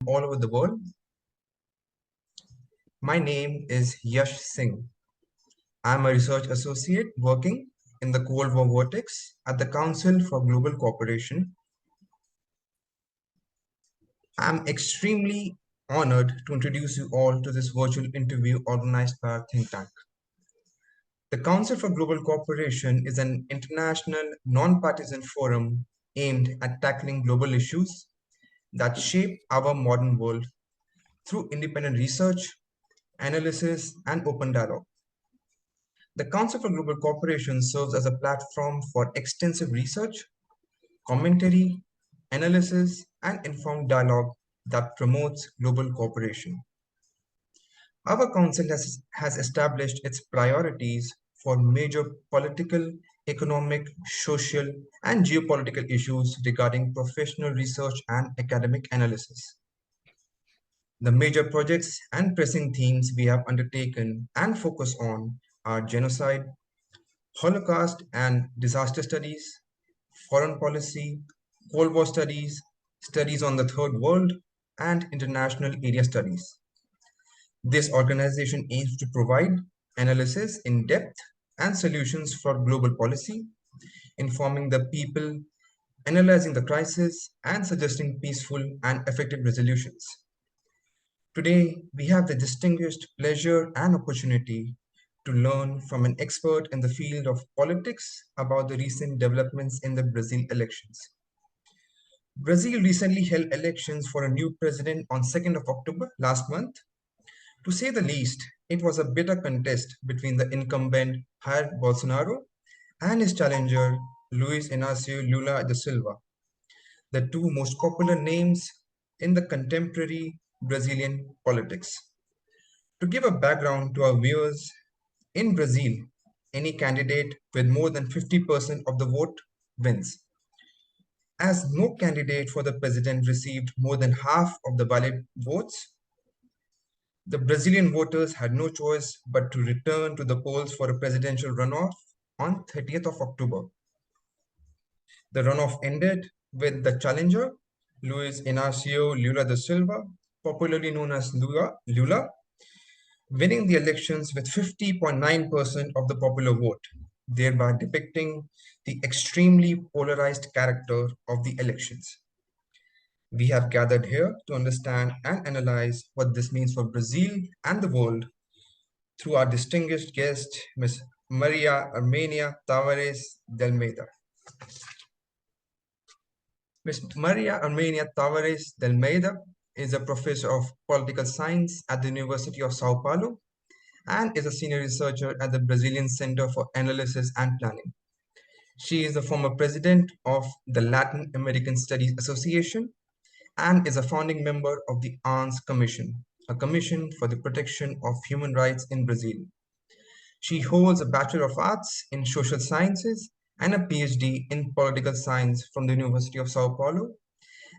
all over the world. My name is Yash Singh. I'm a research associate working in the Cold War Vortex at the Council for Global Cooperation. I'm extremely honored to introduce you all to this virtual interview organized by our think tank. The Council for Global Cooperation is an international non-partisan forum aimed at tackling global issues that shape our modern world through independent research, analysis, and open dialogue. The Council for Global Cooperation serves as a platform for extensive research, commentary, analysis, and informed dialogue that promotes global cooperation. Our Council has established its priorities for major political, economic, social, and geopolitical issues regarding professional research and academic analysis. The major projects and pressing themes we have undertaken and focus on are genocide, Holocaust and disaster studies, foreign policy, Cold War studies, studies on the Third World, and international area studies. This organization aims to provide analysis in depth and solutions for global policy, informing the people, analyzing the crisis, and suggesting peaceful and effective resolutions. Today, we have the distinguished pleasure and opportunity to learn from an expert in the field of politics about the recent developments in the Brazil elections. Brazil recently held elections for a new president on 2nd of October last month. To say the least, it was a bitter contest between the incumbent Jair Bolsonaro and his challenger Luiz Inácio Lula da Silva, the two most popular names in the contemporary Brazilian politics. To give a background to our viewers, in Brazil, any candidate with more than 50% of the vote wins. As no candidate for the president received more than half of the valid votes, the Brazilian voters had no choice but to return to the polls for a presidential runoff on 30th of October. The runoff ended with the challenger, Luiz Inácio Lula da Silva, popularly known as Lula, winning the elections with 50.9% of the popular vote, thereby depicting the extremely polarized character of the elections. We have gathered here to understand and analyze what this means for Brazil and the world through our distinguished guest, Ms. Maria Hermínia Tavares de Almeida. Ms. Maria Hermínia Tavares de Almeida is a professor of political science at the University of Sao Paulo and is a senior researcher at the Brazilian Center for Analysis and Planning. She is the former president of the Latin American Studies Association and is a founding member of the ANS Commission, a commission for the protection of human rights in Brazil. She holds a Bachelor of Arts in Social Sciences and a PhD in Political Science from the University of Sao Paulo,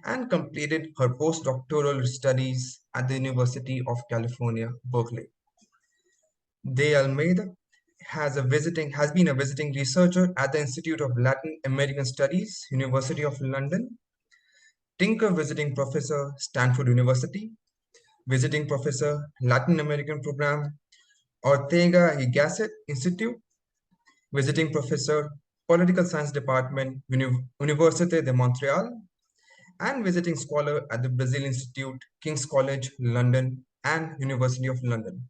and completed her postdoctoral studies at the University of California, Berkeley. De Almeida has been a visiting researcher at the Institute of Latin American Studies, University of London, Tinker Visiting Professor, Stanford University, Visiting Professor, Latin American Program, Ortega y Gasset Institute, Visiting Professor, Political Science Department, Université de Montréal, and Visiting Scholar at the Brazil Institute, King's College, London, and University of London.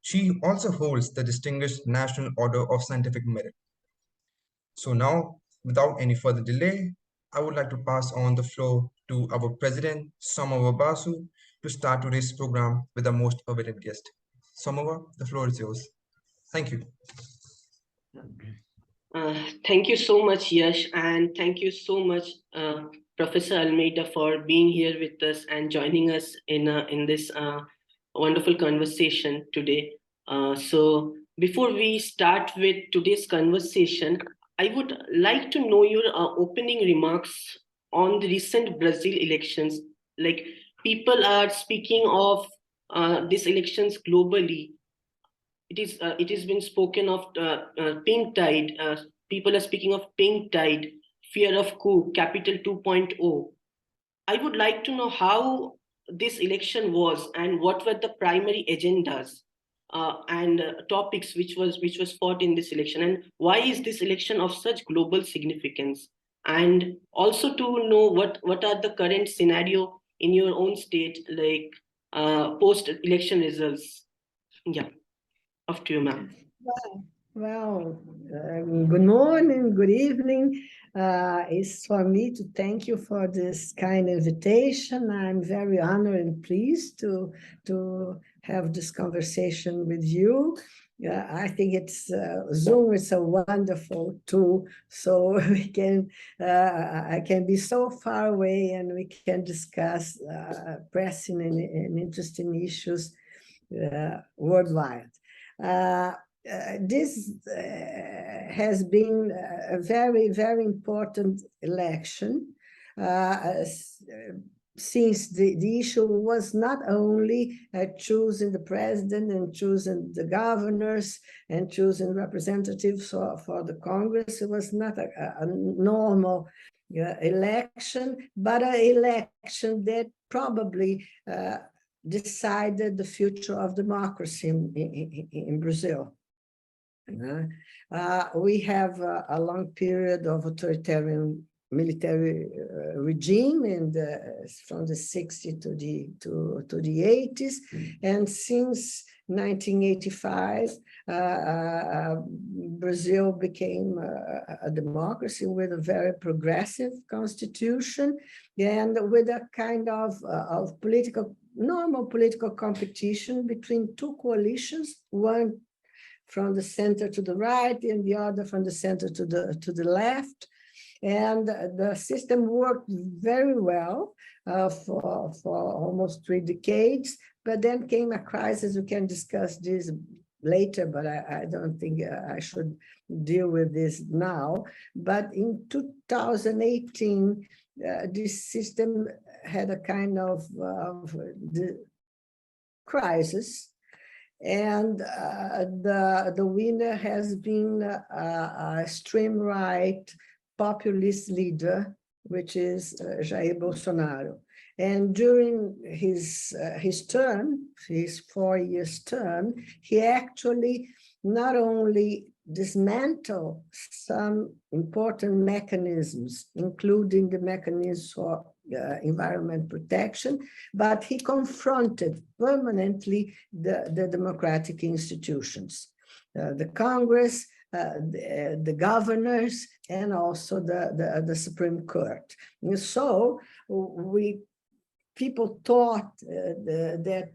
She also holds the Distinguished National Order of Scientific Merit. So now, without any further delay, I would like to pass on the floor to our President, Somawa Basu, to start today's program with the most awaited guest. Somawa, the floor is yours. Thank you. Thank you so much, Yash, and thank you so much, Professor Almeida, for being here with us and joining us in this wonderful conversation today. So before we start with today's conversation, I would like to know your opening remarks on the recent Brazil elections. Like, people are speaking of these elections globally. It has been spoken of pink tide. People are speaking of pink tide, fear of coup, capital 2.0. I would like to know how this election was, and what were the primary agendas and topics which was fought in this election, and why is this election of such global significance, and also to know what are the current scenario in your own state, like post election results. Yeah, off to you, ma'am. Well, good morning, good evening. It's for me to thank you for this kind invitation. I'm very honored and pleased to have this conversation with you. I think it's Zoom is a wonderful tool, so we can I can be so far away and we can discuss pressing and interesting issues worldwide. This has been a very, very important election since the issue was not only choosing the president and choosing the governors and choosing representatives for the Congress. It was not a normal election, but an election that probably decided the future of democracy in Brazil. We have a long period of authoritarian military regime from the 60s to the 80s, and since 1985, Brazil became a democracy with a very progressive constitution and with a kind of normal political competition between two coalitions, one from the center to the right and the other from the center to the left. And the system worked very well for almost 3 decades, but then came a crisis. We can discuss this later, but I don't think I should deal with this now. But in 2018, this system had a kind of the crisis, and the winner has been a extreme right populist leader, which is Jair Bolsonaro. And during his term, his 4-year term, he actually not only dismantled some important mechanisms, including the mechanisms for environment protection, but he confronted permanently the democratic institutions, the Congress, the governors, and also the Supreme Court. And so people thought that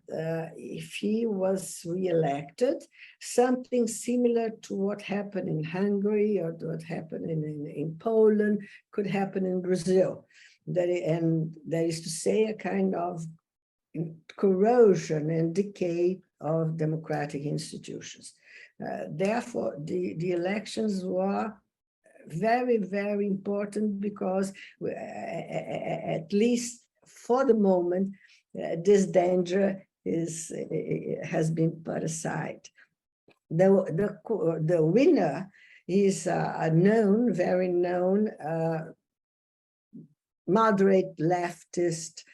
if he was reelected, something similar to what happened in Hungary or what happened in Poland could happen in Brazil. That is to say, a kind of corrosion and decay of democratic institutions. Therefore, the elections were very, very important because at least for the moment, this danger has been put aside. The winner is a very known moderate leftist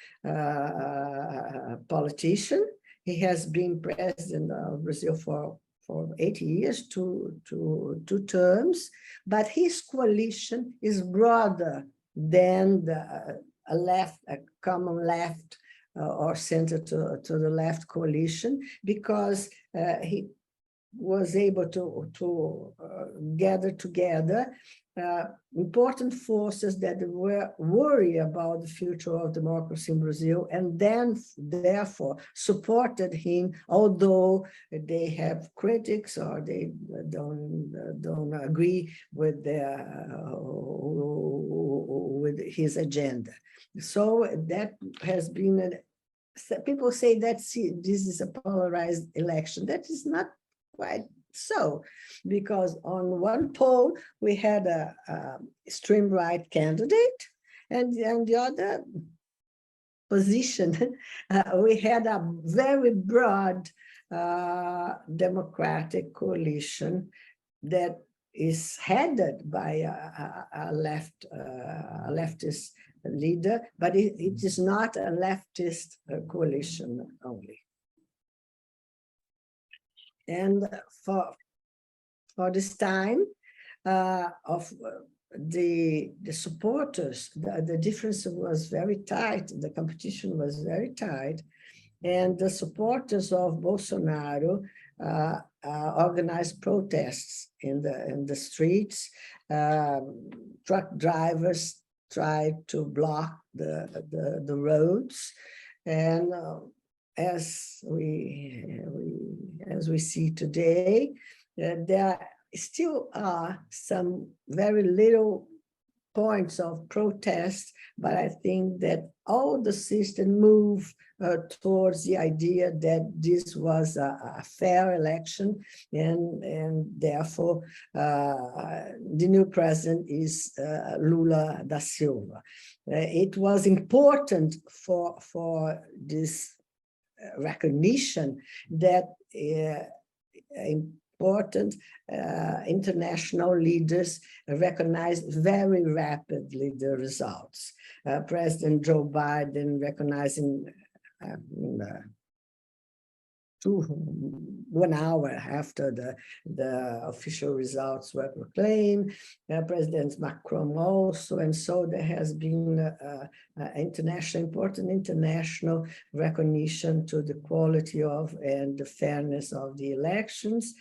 politician. He has been president of Brazil for 80 years, two terms, but his coalition is broader than a common left or center to the left coalition, because he was able to gather together important forces that were worried about the future of democracy in Brazil, and then therefore supported him, although they have critics or they don't agree with his agenda. So that has been people say that this is a polarized election. That is not quite so, because on one poll we had a extreme right candidate, and on the other position we had a very broad democratic coalition that is headed by a leftist leader, but it is not a leftist coalition only. And for this time of the supporters, the difference was very tight, the competition was very tight, and the supporters of Bolsonaro organized protests in the streets. Truck drivers tried to block the roads, and as we see today, there still are some very little points of protest, but I think that all the system move towards the idea that this was a fair election, and therefore the new president is Lula da Silva. It was important for this recognition that important international leaders recognized very rapidly the results. President Joe Biden recognizing 1 hour after the official results were proclaimed, President Macron also, and so there has been important international recognition to the quality of and the fairness of the elections.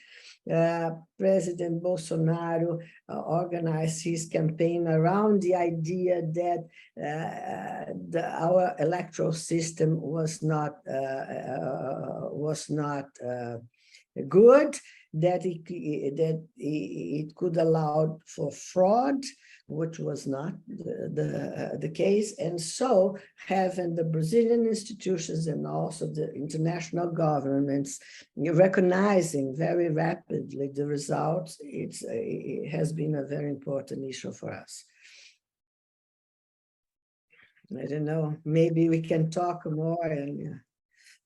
President Bolsonaro organized his campaign around the idea that our electoral system was not good, that it could allow for fraud, which was not the case. And so having the Brazilian institutions and also the international governments recognizing very rapidly the results, it has been a very important issue for us. I don't know, maybe we can talk more, and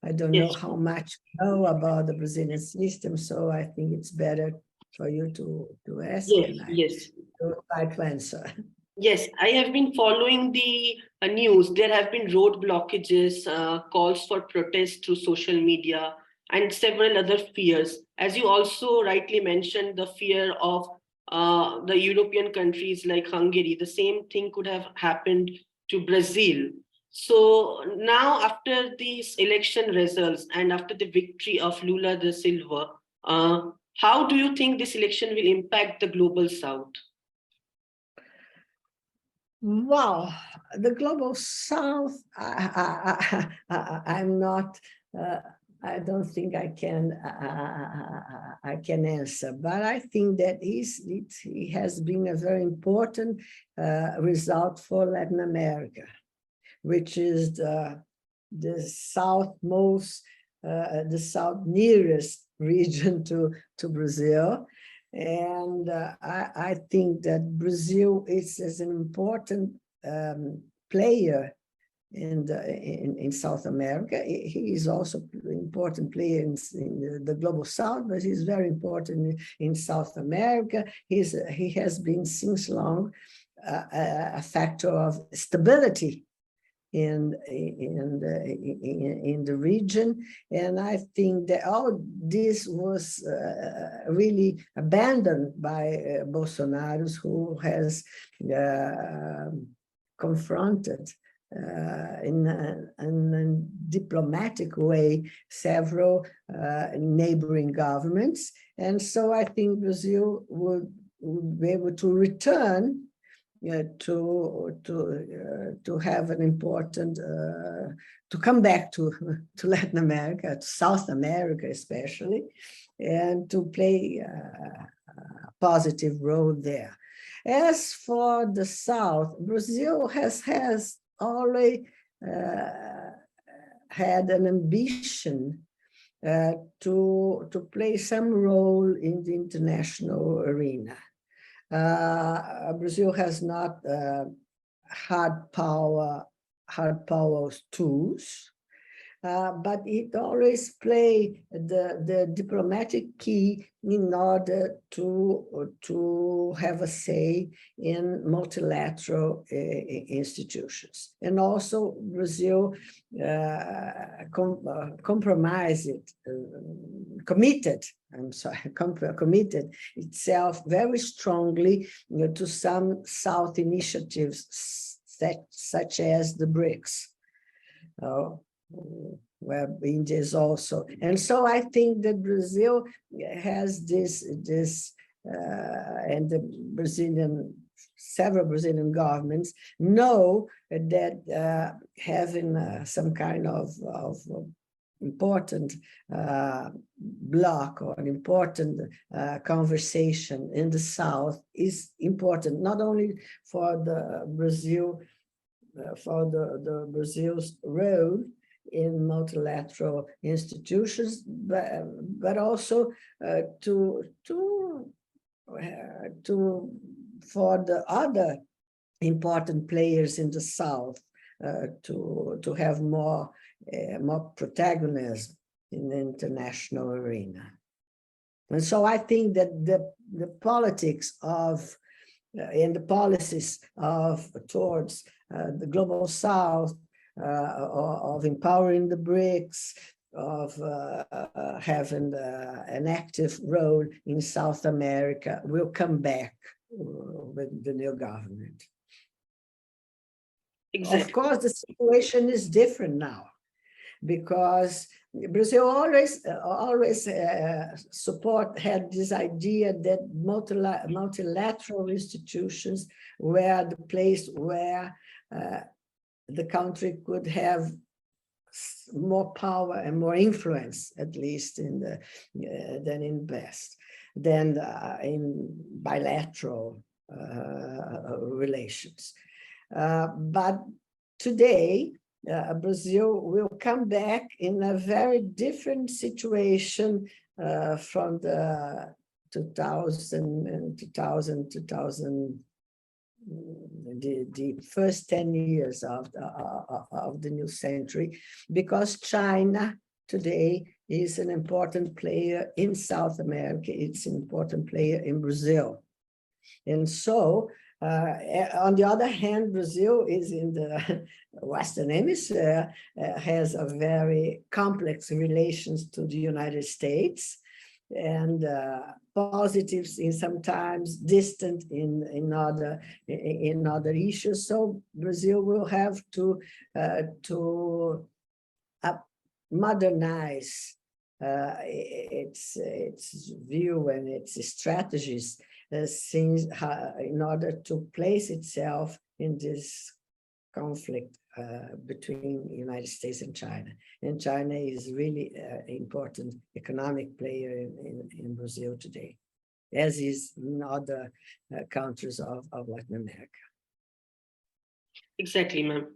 I don't know how much you know about the Brazilian system, so I think it's better for you to ask. Yes. To try to answer. Yes, I have been following the news. There have been road blockages, calls for protest through social media, and several other fears. As you also rightly mentioned, the fear of the European countries like Hungary, the same thing could have happened to Brazil. So now, after these election results and after the victory of Lula da Silva, how do you think this election will impact the global South? Wow, the global South, I'm not, I don't think I can answer, but I think that it has been a very important result for Latin America, which is the southmost, the south nearest region to Brazil. And I think that Brazil is an important player in South America. He is also an important player in the global South, but he's very important in South America. He has been since long a factor of stability in the region, and I think that all this was really abandoned by Bolsonaro, who has confronted in a diplomatic way several neighboring governments, and so I think Brazil would be able to return to have an important, to come back to Latin America, to South America especially, and to play a positive role there. As for the South, Brazil has always had an ambition to play some role in the international arena. Brazil has not hard power tools, but it always play the diplomatic key in order to have a say in multilateral institutions. And also Brazil committed itself very strongly to some South initiatives such as the BRICS. Where India is also, and so I think that Brazil has this, and the several Brazilian governments know that having some kind of important block or an important conversation in the South is important, not only for the Brazil, for the Brazil's role in multilateral institutions, but also for the other important players in the South to have more protagonism in the international arena. And so I think that the politics of and the policies towards the global South, of empowering the BRICS, of having an active role in South America will come back with the new government. Exactly. Of course, the situation is different now, because Brazil always had this idea that multilateral institutions were the place where the country could have more power and more influence, at least in than in bilateral relations. But today, Brazil will come back in a very different situation from the 2000, the first 10 years of the new century, because China today is an important player in South America. It's an important player in Brazil. And so, on the other hand, Brazil is in the Western Hemisphere, has a very complex relations to the United States, and positives in sometimes distant in other issues. So Brazil will have to modernize its view and its strategies in order to place itself in this conflict between the United States and China. And China is really an important economic player in Brazil today, as is in other countries of Latin America. Exactly, ma'am.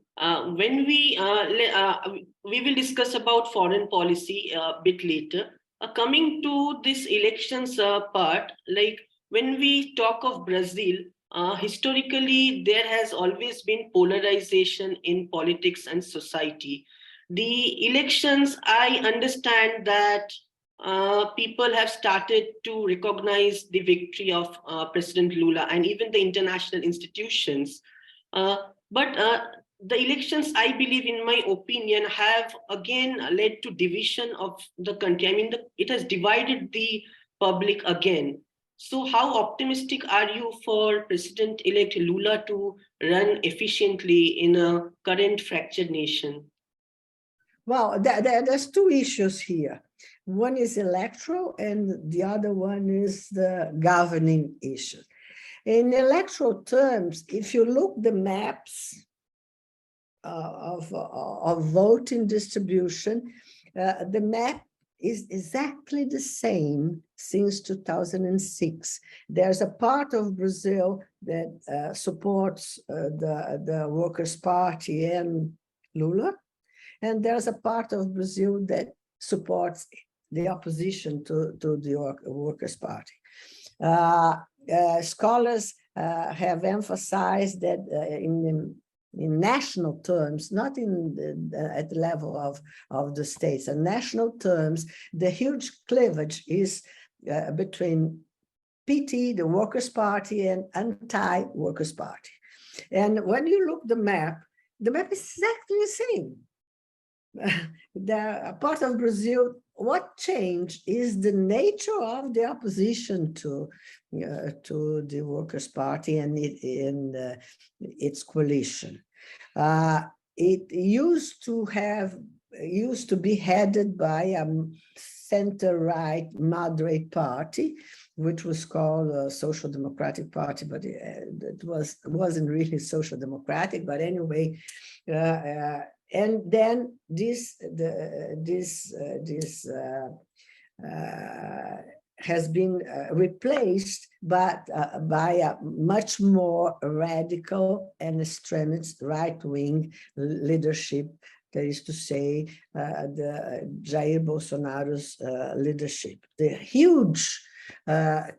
When we will discuss about foreign policy a bit later. Coming to this elections part, like when we talk of Brazil, historically, there has always been polarization in politics and society. The elections, I understand that people have started to recognize the victory of President Lula and even the international institutions. But the elections, I believe, in my opinion, have again led to division of the country. I mean, it has divided the public again. So how optimistic are you for President-elect Lula to run efficiently in a current fractured nation? Well, there's two issues here. One is electoral, and the other one is the governing issue. In electoral terms, if you look the maps of voting distribution, the map is exactly the same since 2006. There's a part of Brazil that supports the Workers' Party and Lula, and there's a part of Brazil that supports the opposition to the Workers' Party. Scholars have emphasized that in in national terms, not at the level of the states, in national terms, the huge cleavage is between PT, the Workers' Party, and anti-Workers' Party. And when you look the map is exactly the same. The part of Brazil, what changed is the nature of the opposition to the Workers' Party and its coalition. It used to be headed by a center-right moderate party, which was called a Social Democratic Party, but it wasn't really social democratic. But anyway, and then this has been replaced by a much more radical and extremist right-wing leadership. That is to say, the Jair Bolsonaro's leadership. The huge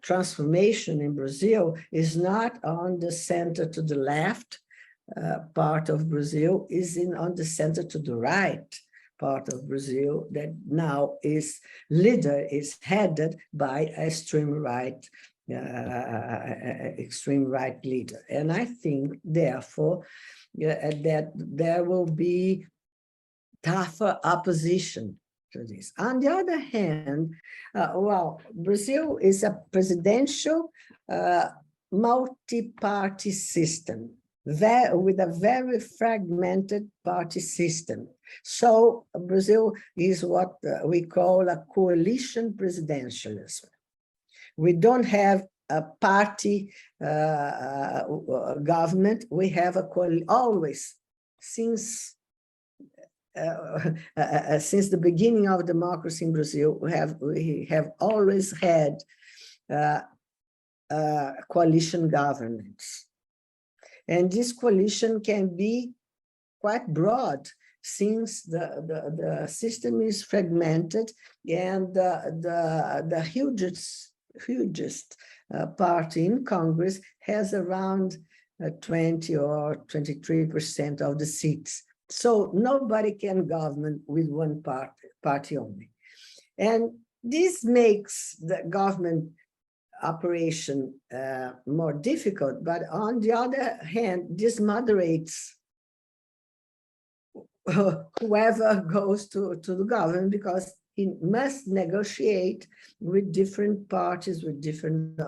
transformation in Brazil is not on the center to the left part of Brazil, is on the center to the right part of Brazil, that now is headed by extreme right leader. And I think, therefore, that there will be tougher opposition to this. On the other hand, Brazil is a presidential multi-party system, with a very fragmented party system. So Brazil is what we call a coalition presidentialism. We don't have a party government. We have always, since the beginning of democracy in Brazil, we have always had coalition governments. And this coalition can be quite broad, since the system is fragmented, and the hugest party in Congress has around 20 or 23% of the seats. So nobody can govern with one party only. And this makes the government operation more difficult, but on the other hand, this moderates whoever goes to the government, because he must negotiate with different parties, with different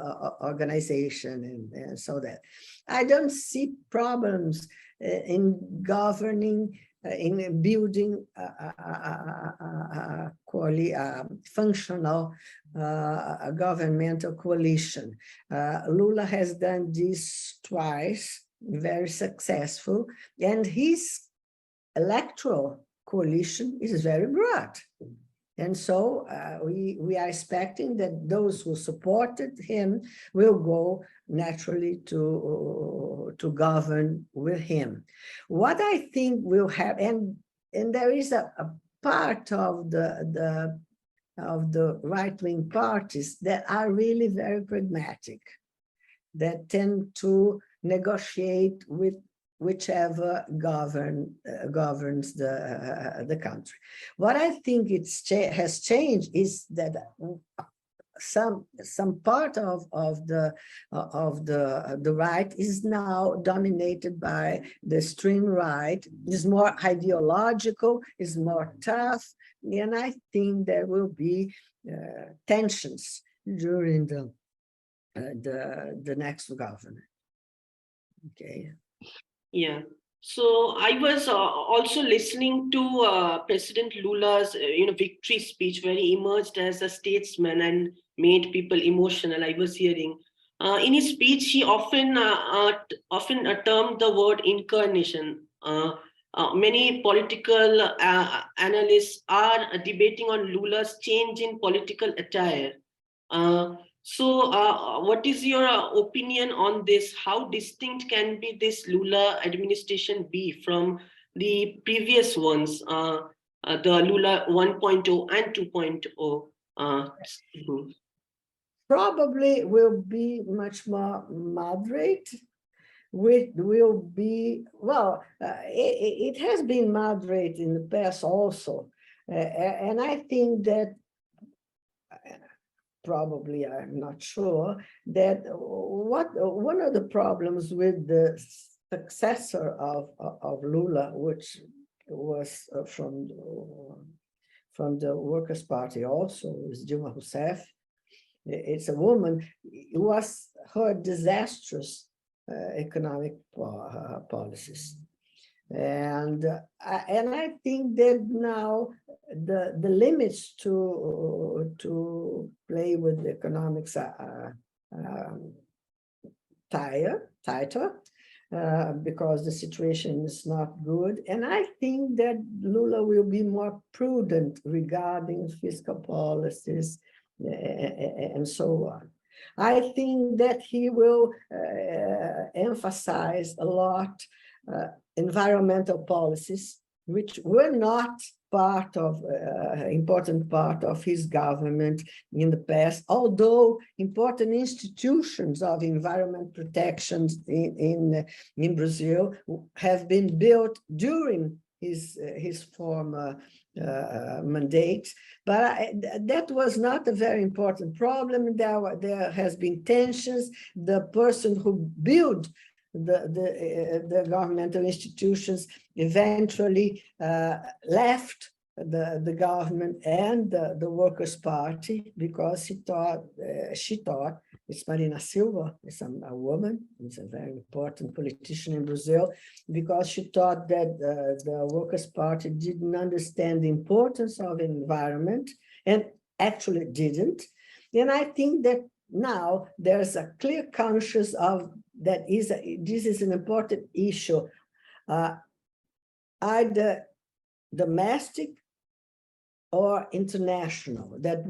organizations, and so that. I don't see problems in governing, in building a functional governmental coalition. Lula has done this twice, very successful, and his electoral coalition is very broad. And so we are expecting that those who supported him will go naturally to govern with him. What I think will happen, and there is a part of the right-wing parties that are really very pragmatic, that tend to negotiate with whichever governs the country. What I think has changed is that some part of the right is now dominated by the extreme right, is more ideological, is more tough, and I think there will be tensions during the next government. Okay. Yeah. So I was also listening to President Lula's, victory speech, where he emerged as a statesman and made people emotional. I was hearing in his speech, he often termed the word incarnation. Many political analysts are debating on Lula's change in political attire. So what is your opinion on this? How distinct can be this Lula administration be from the previous ones, the Lula 1.0 and 2.0? Probably will be much more moderate, which will be, well, it has been moderate in the past also. And I think that probably, I'm not sure, that one of the problems with the successor of Lula, which was from the Workers' Party also, is Dilma Rousseff. It's a woman. It was her disastrous economic policies. And I think that now the limits to play with economics are tighter because the situation is not good. And I think that Lula will be more prudent regarding fiscal policies and so on. I think that he will emphasize a lot environmental policies, which were not part of important part of his government in the past, although important institutions of environment protections in Brazil have been built during his former mandate, but that was not a very important problem. There has been tensions. The person who built the governmental institutions eventually left the government and the Workers' Party because she thought, it's Marina Silva, it's a woman, it's a very important politician in Brazil, because she thought that the Workers' Party didn't understand the importance of environment and actually didn't. And I think that now there's a clear conscience of that this is an important issue, either domestic or international, that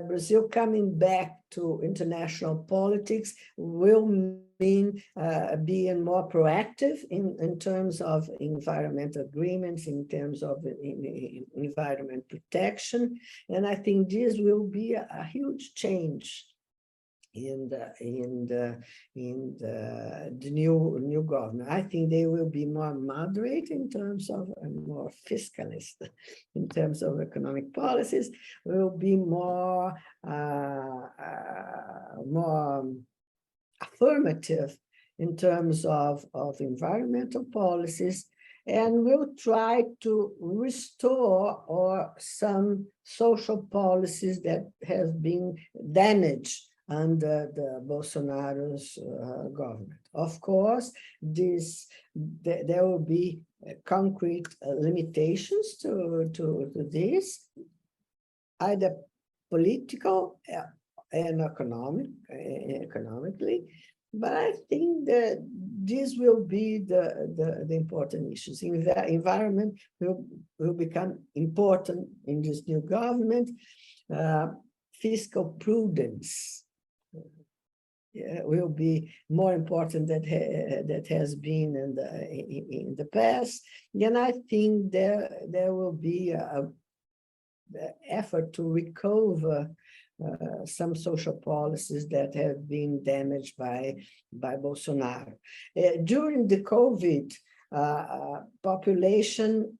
Brazil coming back to international politics will mean being more proactive in terms of environmental agreements, in terms of environment protection. And I think this will be a huge change in the new government. I think they will be more moderate in terms of, and more fiscalist in terms of economic policies, will be more affirmative in terms of environmental policies, and will try to restore some social policies that have been damaged under the Bolsonaro's government. Of course, there will be concrete limitations to this, either political and economically, but I think that this will be the important issues. The environment will become important in this new government. Fiscal prudence will be more important than that has been in the past. And I think there will be an effort to recover some social policies that have been damaged by Bolsonaro. During the COVID, population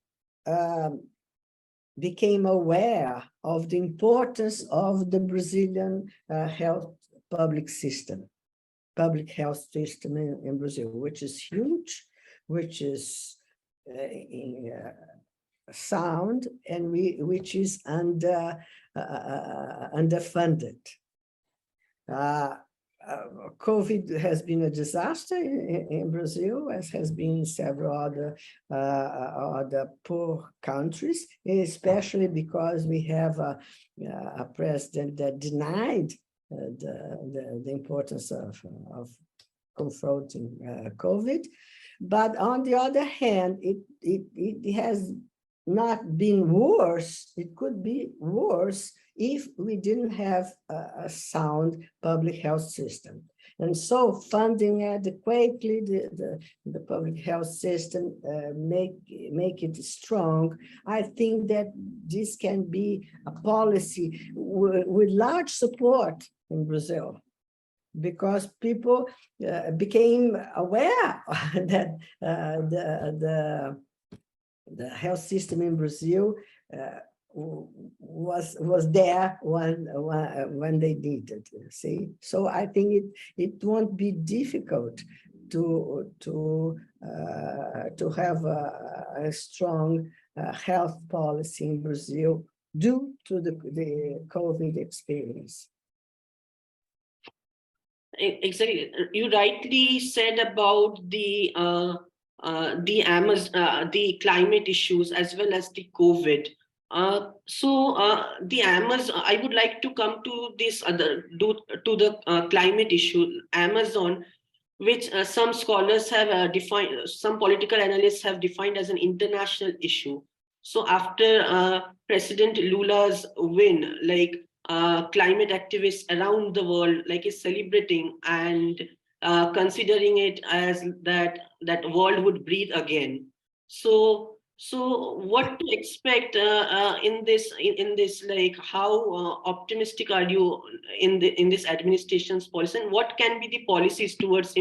became aware of the importance of the Brazilian public health system in Brazil, which is huge, which is sound, and which is underfunded. COVID has been a disaster in Brazil, as has been in several other poor countries, especially because we have a president that denied the importance of confronting COVID. But on the other hand, it has not been worse. It could be worse if we didn't have a sound public health system. And so funding adequately the public health system, make it strong. I think that this can be a policy with large support in Brazil, because people became aware that the health system in Brazil was there when they needed. See, so I think it won't be difficult to have a strong health policy in Brazil due to the COVID experience. Exactly. You rightly said about the climate issues as well as the COVID. The Amazon, I would like to come to this the climate issue, Amazon, which some scholars have defined, some political analysts have defined as an international issue. So after President Lula's win, like climate activists around the world is celebrating and considering it as that world would breathe again. So what to expect in this like how optimistic are you in this administration's policy, and what can be the policies towards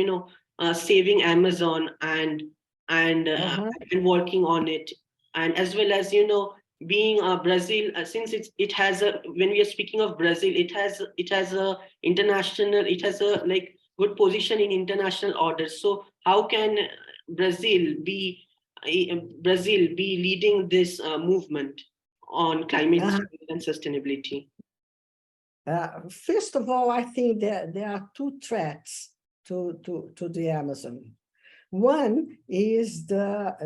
saving Amazon and working on it, and as well as being Brazil, since it has a, when we are speaking of Brazil, it has a international, it has a good position in international orders. So how can Brazil be leading this movement on climate change and sustainability? First of all, I think that there are two threats to the Amazon. One is the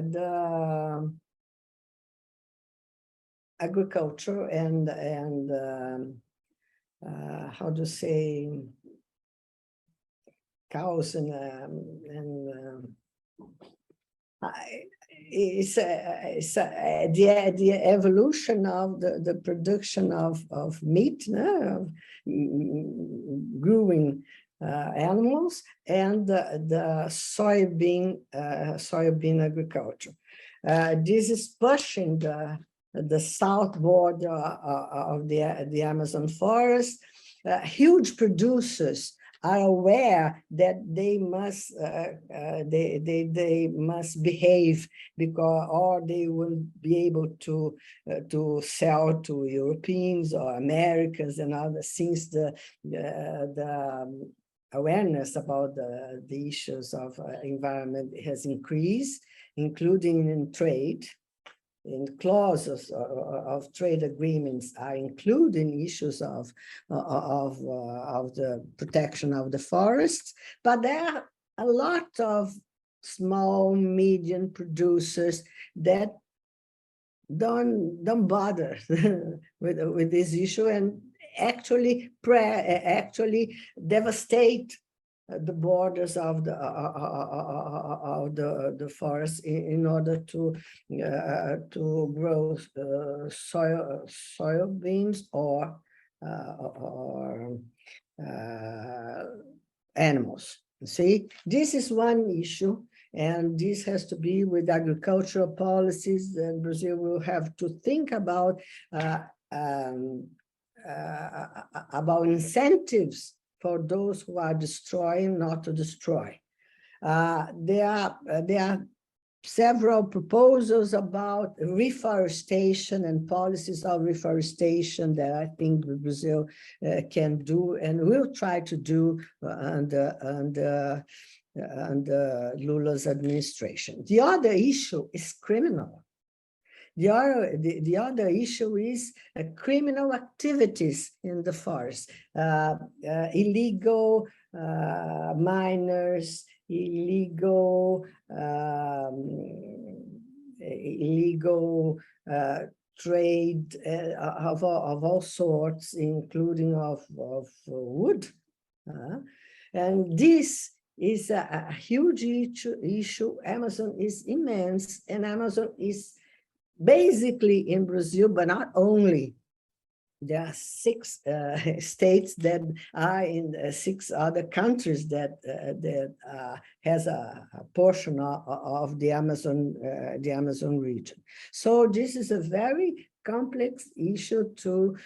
agriculture and how to say, cows and it's the evolution of the production of meat, growing animals, and the soybean agriculture. This is pushing the south border of the Amazon forest. Huge producers are aware that they must behave, because or they will be able to sell to Europeans or Americans and others, since the awareness about the issues of environment has increased, including in trade. In clauses of trade agreements are including issues of the protection of the forests, but there are a lot of small, medium producers that don't bother with this issue, and actually devastate the borders of the forest in order to grow soybeans or animals. See, this is one issue, and this has to be with agricultural policies, and Brazil will have to think about incentives for those who are destroying, not to destroy. There are several proposals about reforestation and policies of reforestation that I think Brazil can do and will try to do under Lula's administration. The other issue is criminal. The other issue is criminal activities in the forest, illegal miners, illegal trade of all sorts, including of wood, and this is a huge issue. Amazon is immense, and Amazon is basically in Brazil, but not only. There are 6 states that are in 6 other countries that has a portion of the Amazon region. So this is a very complex issue to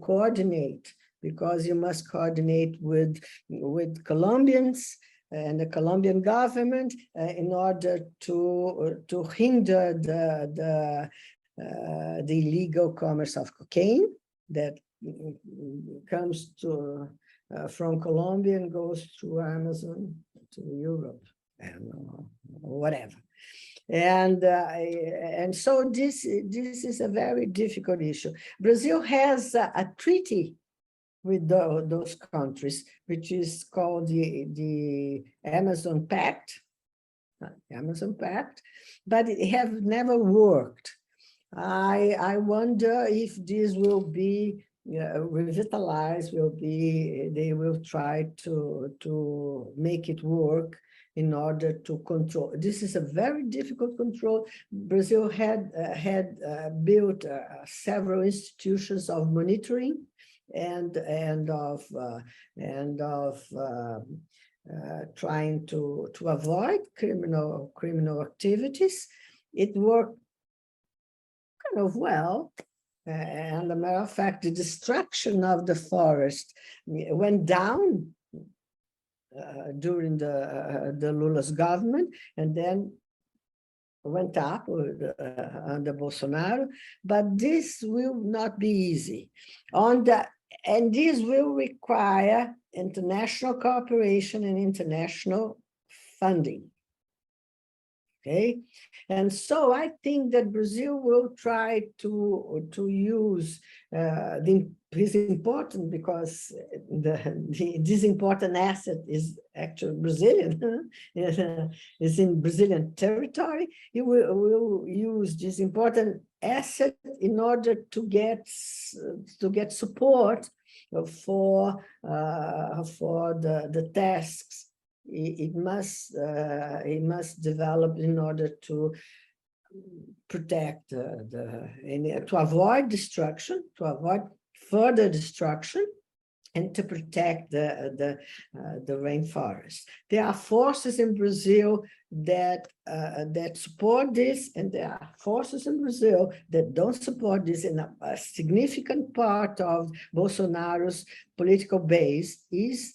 coordinate because you must coordinate with Colombians and the Colombian government in order to hinder the illegal commerce of cocaine that comes from Colombia and goes through Amazon to Europe and whatever. And so this is a very difficult issue. Brazil has a treaty with those countries, which is called the Amazon Pact, but it have never worked. I wonder if this will be revitalized, they will try to make it work in order to control. This is a very difficult control. Brazil had built several institutions of monitoring and of trying to avoid criminal activities. It worked kind of well. And as a matter of fact, the destruction of the forest went down during the Lula's government, and then went up under Bolsonaro. But this will not be easy. And this will require international cooperation and international funding. Okay, and so I think that Brazil will try to use this important, because this important asset is actually Brazilian, is in Brazilian territory. It will use this important asset in order to get support for the tasks it must develop in order to protect to avoid destruction, to avoid further destruction, and to protect the rainforest. There are forces in Brazil that support this, and there are forces in Brazil that don't support this. And a significant part of Bolsonaro's political base is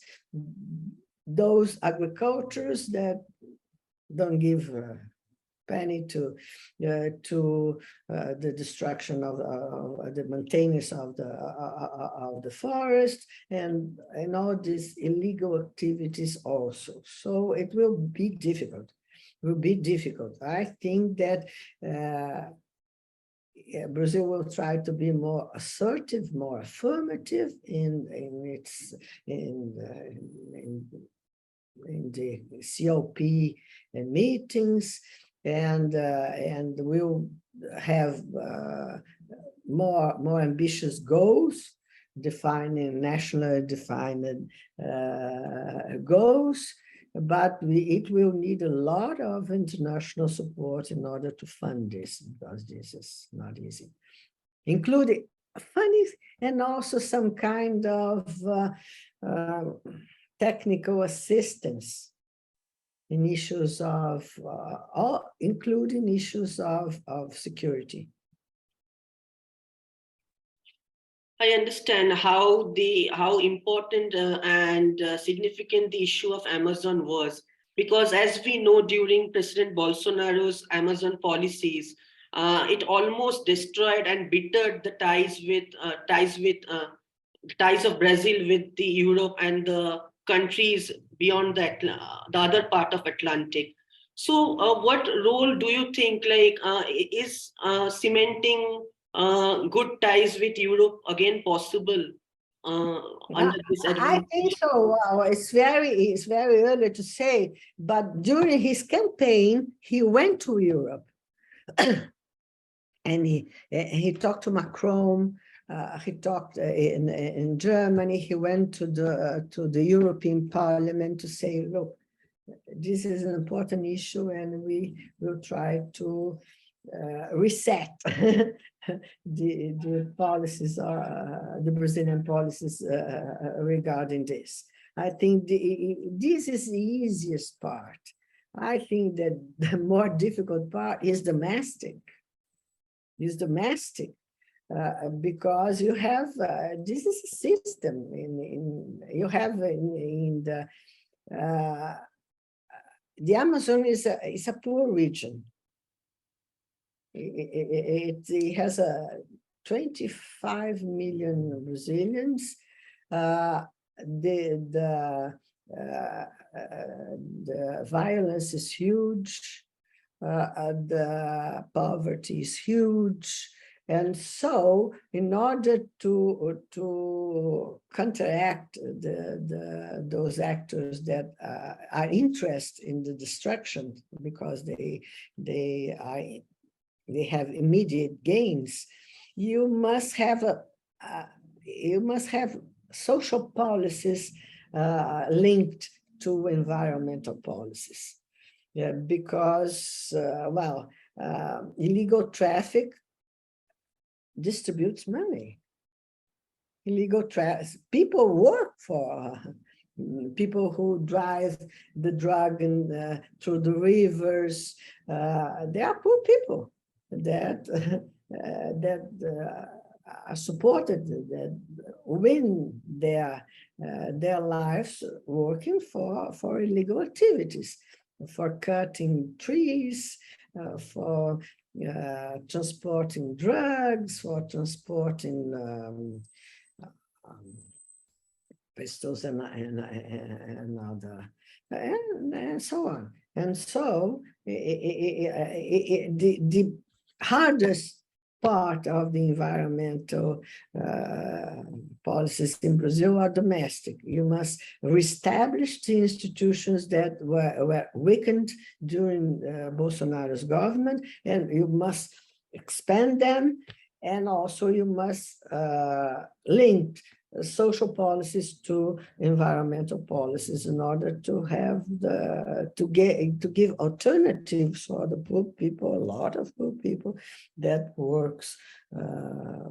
those agricultures that don't give a penny to the destruction of the maintenance of the forest and all these illegal activities also. So it will be difficult. It will be difficult. I think that Brazil will try to be more assertive, more affirmative in the COP meetings, and will have more ambitious goals, nationally defined goals, but it will need a lot of international support in order to fund this, because this is not easy, including funding and also some kind of technical assistance in issues of, including issues of security. I understand how important and significant the issue of Amazon was, because as we know, during President Bolsonaro's Amazon policies, it almost destroyed and bittered the ties of Brazil with the Europe and the countries beyond the other part of Atlantic. So what role do you think is cementing good ties with Europe again possible under this I think so. Well, it's very early to say, but during his campaign, he went to Europe and he talked to Macron. He talked in Germany. He went to the European Parliament to say, look, this is an important issue, and we will try to reset the policies, the Brazilian policies regarding this. I think this is the easiest part. I think that the more difficult part is domestic. because you have this is a system you have in the Amazon is a poor region. It has 25 million Brazilians. The violence is huge. The poverty is huge. And so, in order to counteract those actors that are interested in the destruction because they have immediate gains, you must have social policies linked to environmental policies. Yeah, because illegal traffic distributes money. Illegal traffic, people work for people who drive the drug through the rivers. They are poor people that are supported, that win their lives working for illegal activities, for cutting trees, for transporting drugs, for transporting pistols and so on. And so the hardest part of the environmental policies in Brazil are domestic. You must reestablish the institutions that were weakened during Bolsonaro's government, and you must expand them, and also you must link social policies to environmental policies in order to have to give alternatives for the poor people, a lot of poor people that works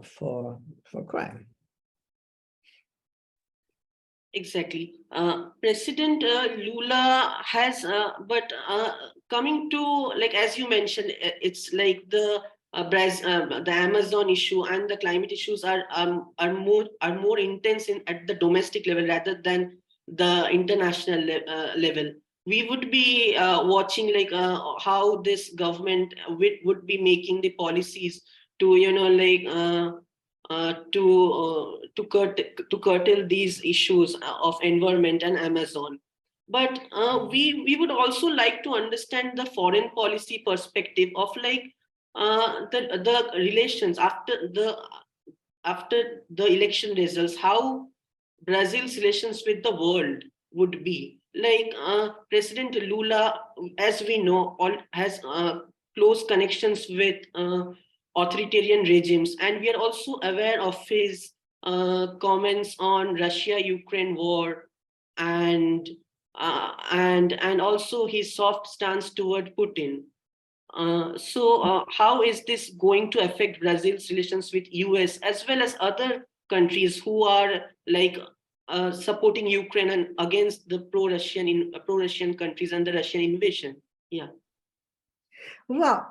for crime. Exactly. President Lula has, but coming to, like, as you mentioned, it's like the Amazon issue and the climate issues are more intense at the domestic level rather than the international level. We would be watching like how this government would be making the policies to to curtail these issues of environment and Amazon. But we would also like to understand the foreign policy perspective of like the relations after the election results, how Brazil's relations with the world would be. Like President Lula, as we know, has close connections with authoritarian regimes, and we are also aware of his comments on Russia-Ukraine war and also his soft stance toward Putin. So how is this going to affect Brazil's relations with US as well as other countries who are like supporting Ukraine and against the pro-Russian countries and the Russian invasion? Yeah. Well,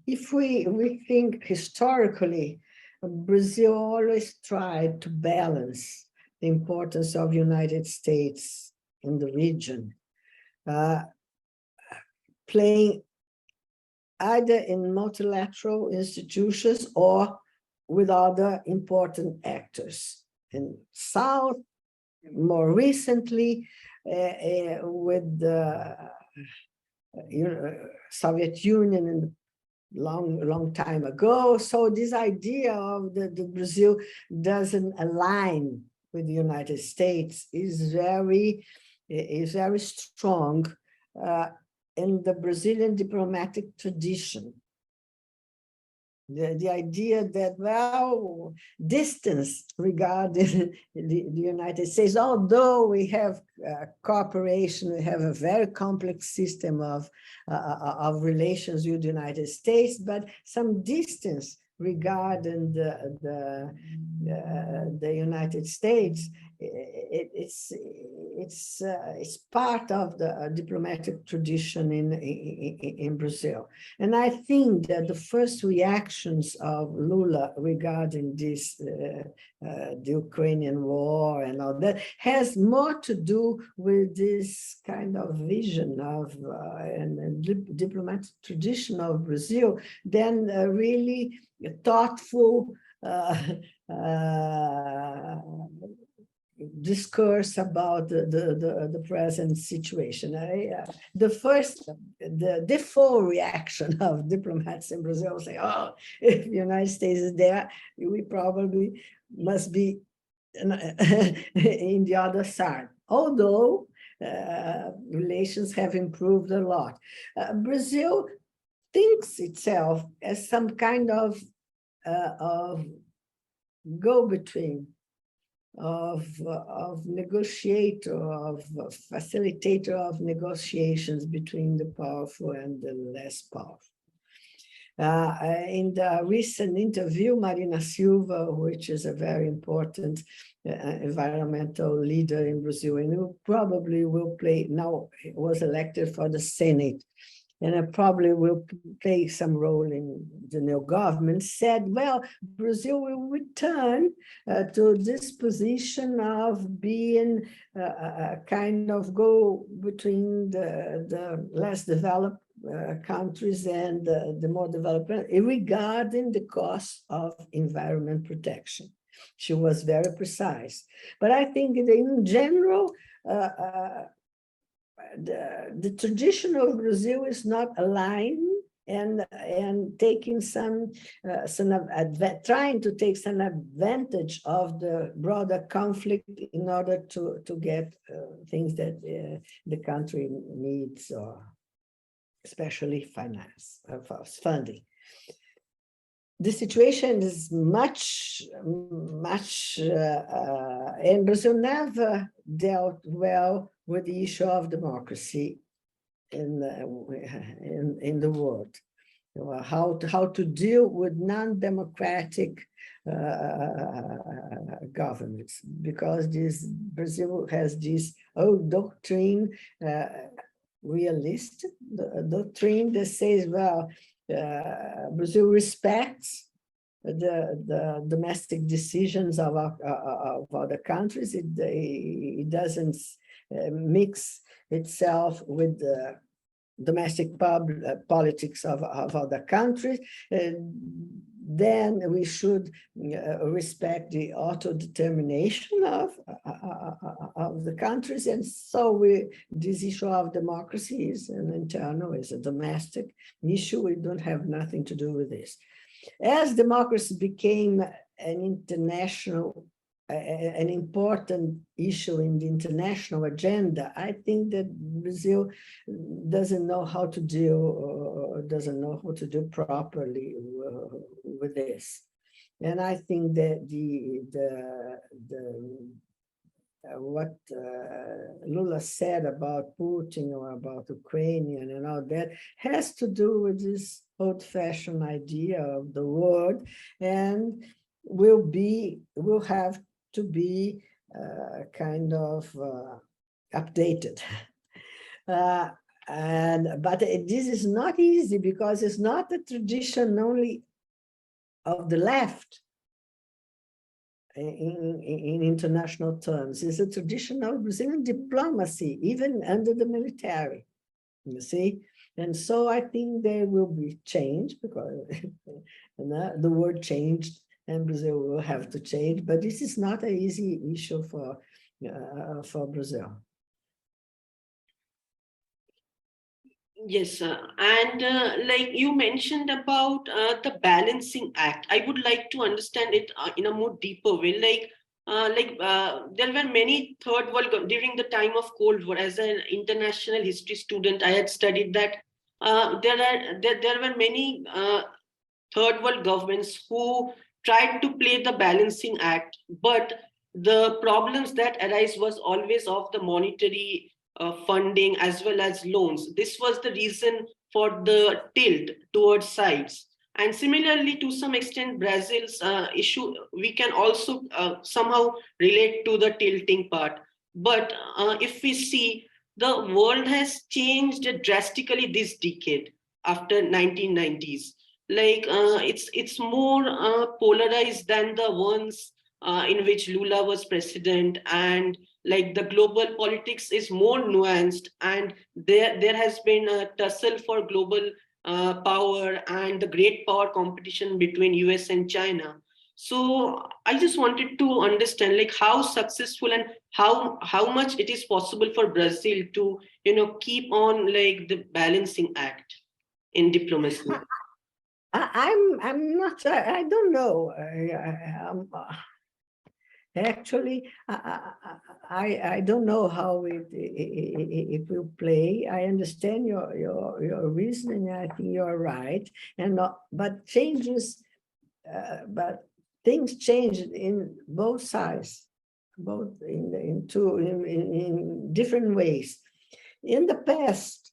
if we think historically, Brazil always tried to balance the importance of United States in the region, playing either in multilateral institutions or with other important actors. In South, more recently, with the Soviet Union in the long time ago. So this idea of the Brazil doesn't align with the United States is very strong in the Brazilian diplomatic tradition. The idea that, well, distance regarding the United States, although we have cooperation, we have a very complex system of relations with the United States, but some distance regarding the United States it's part of the diplomatic tradition in Brazil. And I think that the first reactions of Lula regarding this, the Ukrainian war and all that, has more to do with this kind of vision of and diplomatic tradition of Brazil than really thoughtful discourse about the present situation. The default reaction of diplomats in Brazil say, oh, if the United States is there, we probably must be in the other side. Although relations have improved a lot. Brazil thinks itself as some kind of go-between, of negotiator, of facilitator of negotiations between the powerful and the less powerful. In the recent interview, Marina Silva, which is a very important environmental leader in Brazil, and who probably will play, now was elected for the Senate, and it probably will play some role in the new government, said, well, Brazil will return to this position of being a kind of go between the less developed countries and the more developed, regarding the cost of environment protection. She was very precise. But I think in general, the tradition of Brazil is not aligned and taking trying to take some advantage of the broader conflict in order to get things that the country needs, or especially finance, funding. The situation is much, and Brazil never dealt well with the issue of democracy in the world. How to deal with non-democratic governments, because Brazil has this old doctrine, realist doctrine that says, well, Brazil respects the domestic decisions of other countries. It doesn't mix itself with the domestic politics of other countries. Then we should respect the autodetermination of the countries. And so this issue of democracy is an internal, is a domestic issue. We don't have nothing to do with this. As democracy became an international, an important issue in the international agenda, I think that Brazil doesn't know how to deal, properly with this. And I think that what Lula said about Putin or about Ukrainian and all that has to do with this old-fashioned idea of the world, and will have to be kind of updated. But this is not easy, because it's not a tradition only of the left in international terms. It's a tradition of Brazilian diplomacy, even under the military, you see. And so I think there will be change, because the word changed, and Brazil will have to change. But this is not an easy issue for Brazil. Yes, and like you mentioned about the balancing act, I would like to understand it in a more deeper way. There were many third world during the time of Cold War. As an international history student, I had studied that there were many third world governments who tried to play the balancing act, but the problems that arise was always of the monetary funding as well as loans. This was the reason for the tilt towards sides. And similarly, to some extent, Brazil's issue, we can also somehow relate to the tilting part. But if we see, the world has changed drastically this decade after 1990s. Like it's more polarized than the ones in which Lula was president, and like the global politics is more nuanced, and there has been a tussle for global power and the great power competition between US and China. So I just wanted to understand like how successful and how much it is possible for Brazil to keep on like the balancing act in diplomacy. I'm not, I don't know. Actually, I don't know how it will play. I understand your reasoning. I think you're right, and but changes, but things changed in both sides, both in different ways. In the past,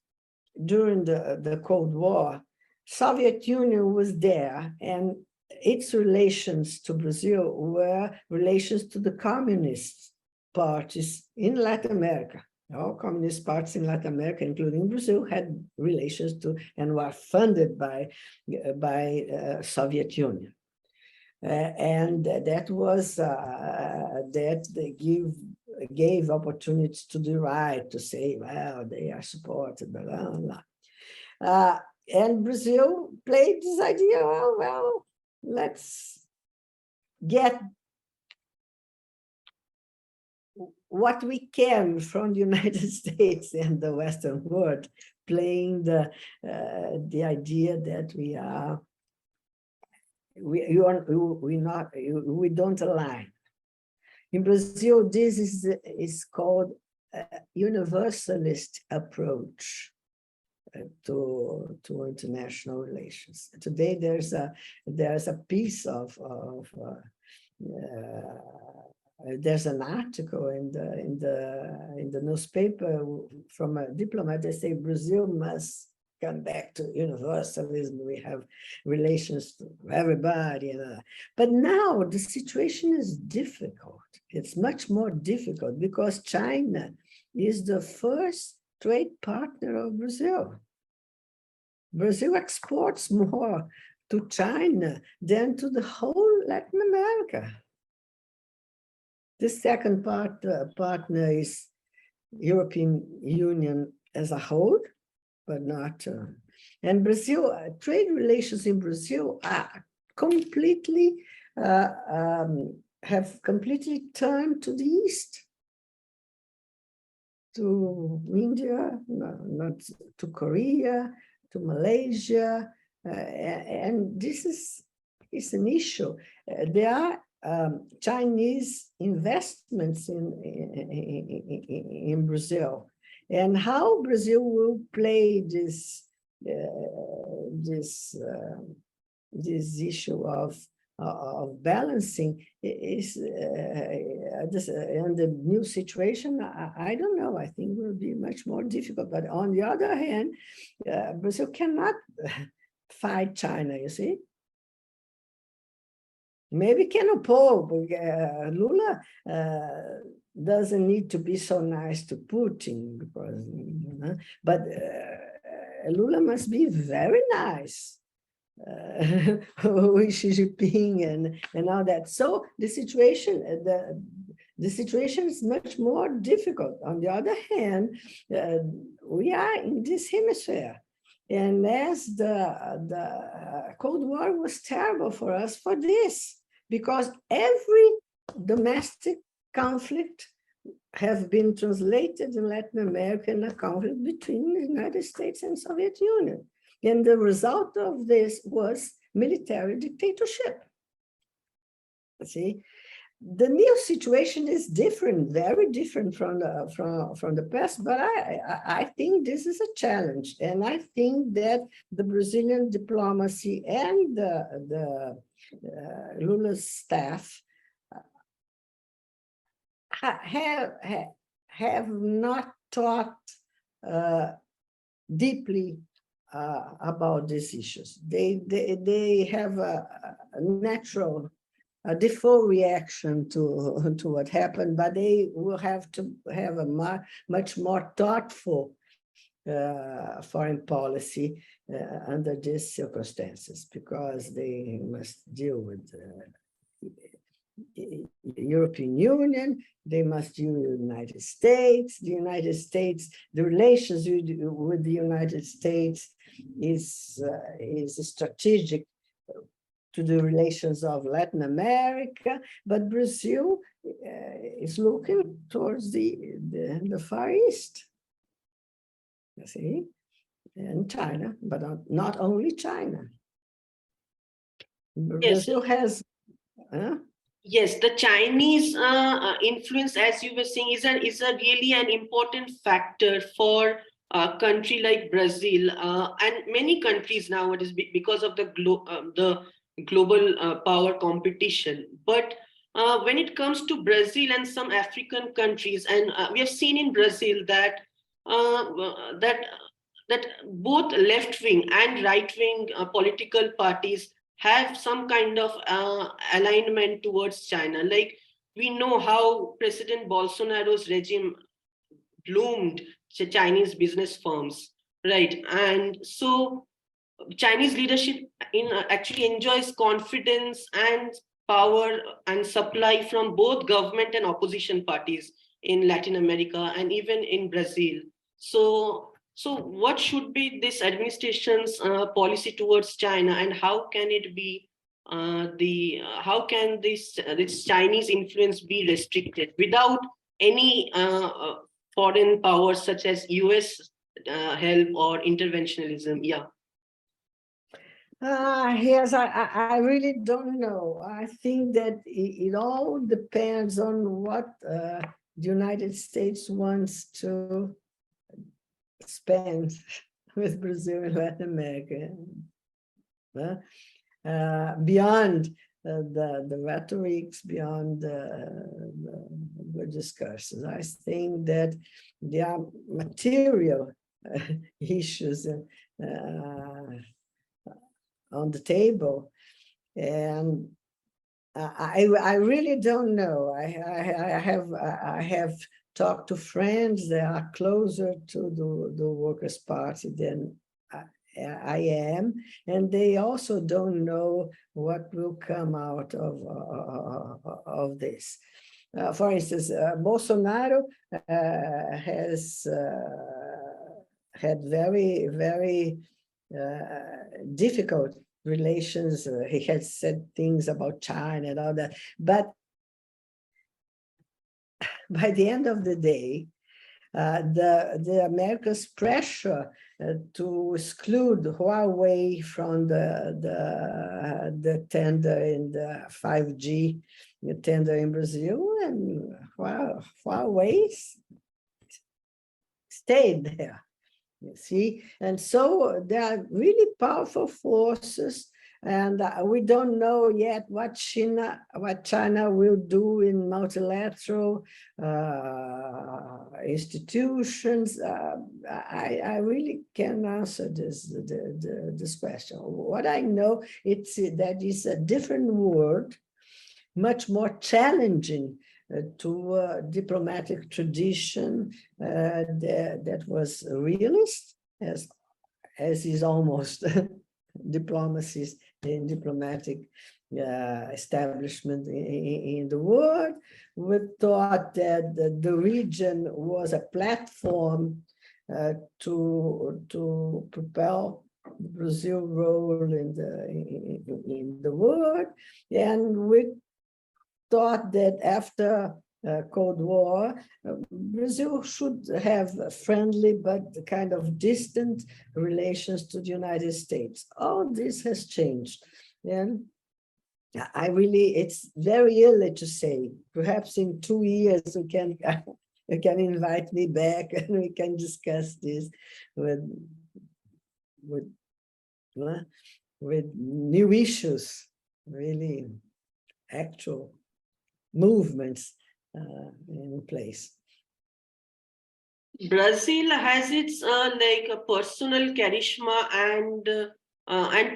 during the Cold War, Soviet Union was there, and its relations to Brazil were relations to the communist parties in Latin America. All communist parties in Latin America, including Brazil, had relations to and were funded by Soviet Union. And that was that they gave opportunities to the right to say, well, they are supported, blah, blah, blah. And Brazil played this idea, well, let's get what we can from the United States and the Western world, playing the idea that we don't align. In Brazil, this is called a universalist approach to international relations. Today, there's a piece of there's an article in the newspaper from a diplomat. They say Brazil must come back to universalism. We have relations to everybody, but now the situation is difficult. It's much more difficult because China is the first trade partner of Brazil. Brazil exports more to China than to the whole Latin America. The second partner is European Union as a whole, but not. And Brazil, trade relations in Brazil are completely, have completely turned to the east. To India, not to Korea, to Malaysia, and this is an issue. There are Chinese investments in Brazil, and how Brazil will play this issue of balancing is and the new situation. I don't know. I think will be much more difficult. But on the other hand, Brazil cannot fight China. You see, maybe can oppose. Lula doesn't need to be so nice to Putin because, but Lula must be very nice. With Xi Jinping and all that. So the situation is much more difficult. On the other hand, we are in this hemisphere. And as the Cold War was terrible for us for this, because every domestic conflict have been translated in Latin America in a conflict between the United States and Soviet Union. And the result of this was military dictatorship. See, the new situation is different, very different from the past. But I think this is a challenge, and I think that the Brazilian diplomacy and the Lula's staff have not thought deeply about these issues. They have a natural, a default reaction to what happened, but they will have to have a much more thoughtful foreign policy under these circumstances, because they must deal with European Union, they must deal with the United States. The United States, the relations with the United States is strategic to the relations of Latin America, but Brazil is looking towards the Far East, you see, and China, but not only China. Yes. Brazil has. Yes, the Chinese influence, as you were saying, is a really an important factor for a country like Brazil and many countries nowadays because of the global power competition. But when it comes to Brazil and some African countries, and we have seen in Brazil that that both left-wing and right-wing political parties have some kind of alignment towards China. Like, we know how President Bolsonaro's regime bloomed Chinese business firms, right? And so Chinese leadership actually enjoys confidence and power and supply from both government and opposition parties in Latin America and even in Brazil. So what should be this administration's policy towards China, and how can it be how can this Chinese influence be restricted without any foreign powers such as US help or interventionism? Yeah. Yes, I really don't know. I think that it all depends on what the United States wants to spend with Brazil and Latin America. Beyond the rhetorics, beyond the discussions. I think that there are material issues on the table, and I really don't know. I have talked to friends that are closer to the Workers' Party than I am, and they also don't know what will come out of this. For instance, Bolsonaro has had very difficult relations. He has said things about China and all that, but by the end of the day, the Americans' pressure to exclude Huawei from the tender in the 5G tender in Brazil, and Huawei stayed there. You see, and so there are really powerful forces, and we don't know yet what China will do in multilateral institutions. I really can't answer this question. What I know, it's that it's a different world, much more challenging to diplomatic tradition that was realist, as is almost diplomacies in diplomatic establishment in the world. We thought that the region was a platform to propel Brazil's role in the world, and we thought that after Cold War, Brazil should have friendly but kind of distant relations to the United States. All this has changed, and it's very early to say. Perhaps in 2 years you can invite me back and we can discuss this with new issues, really actual movements in place. Brazil has its like a personal charisma and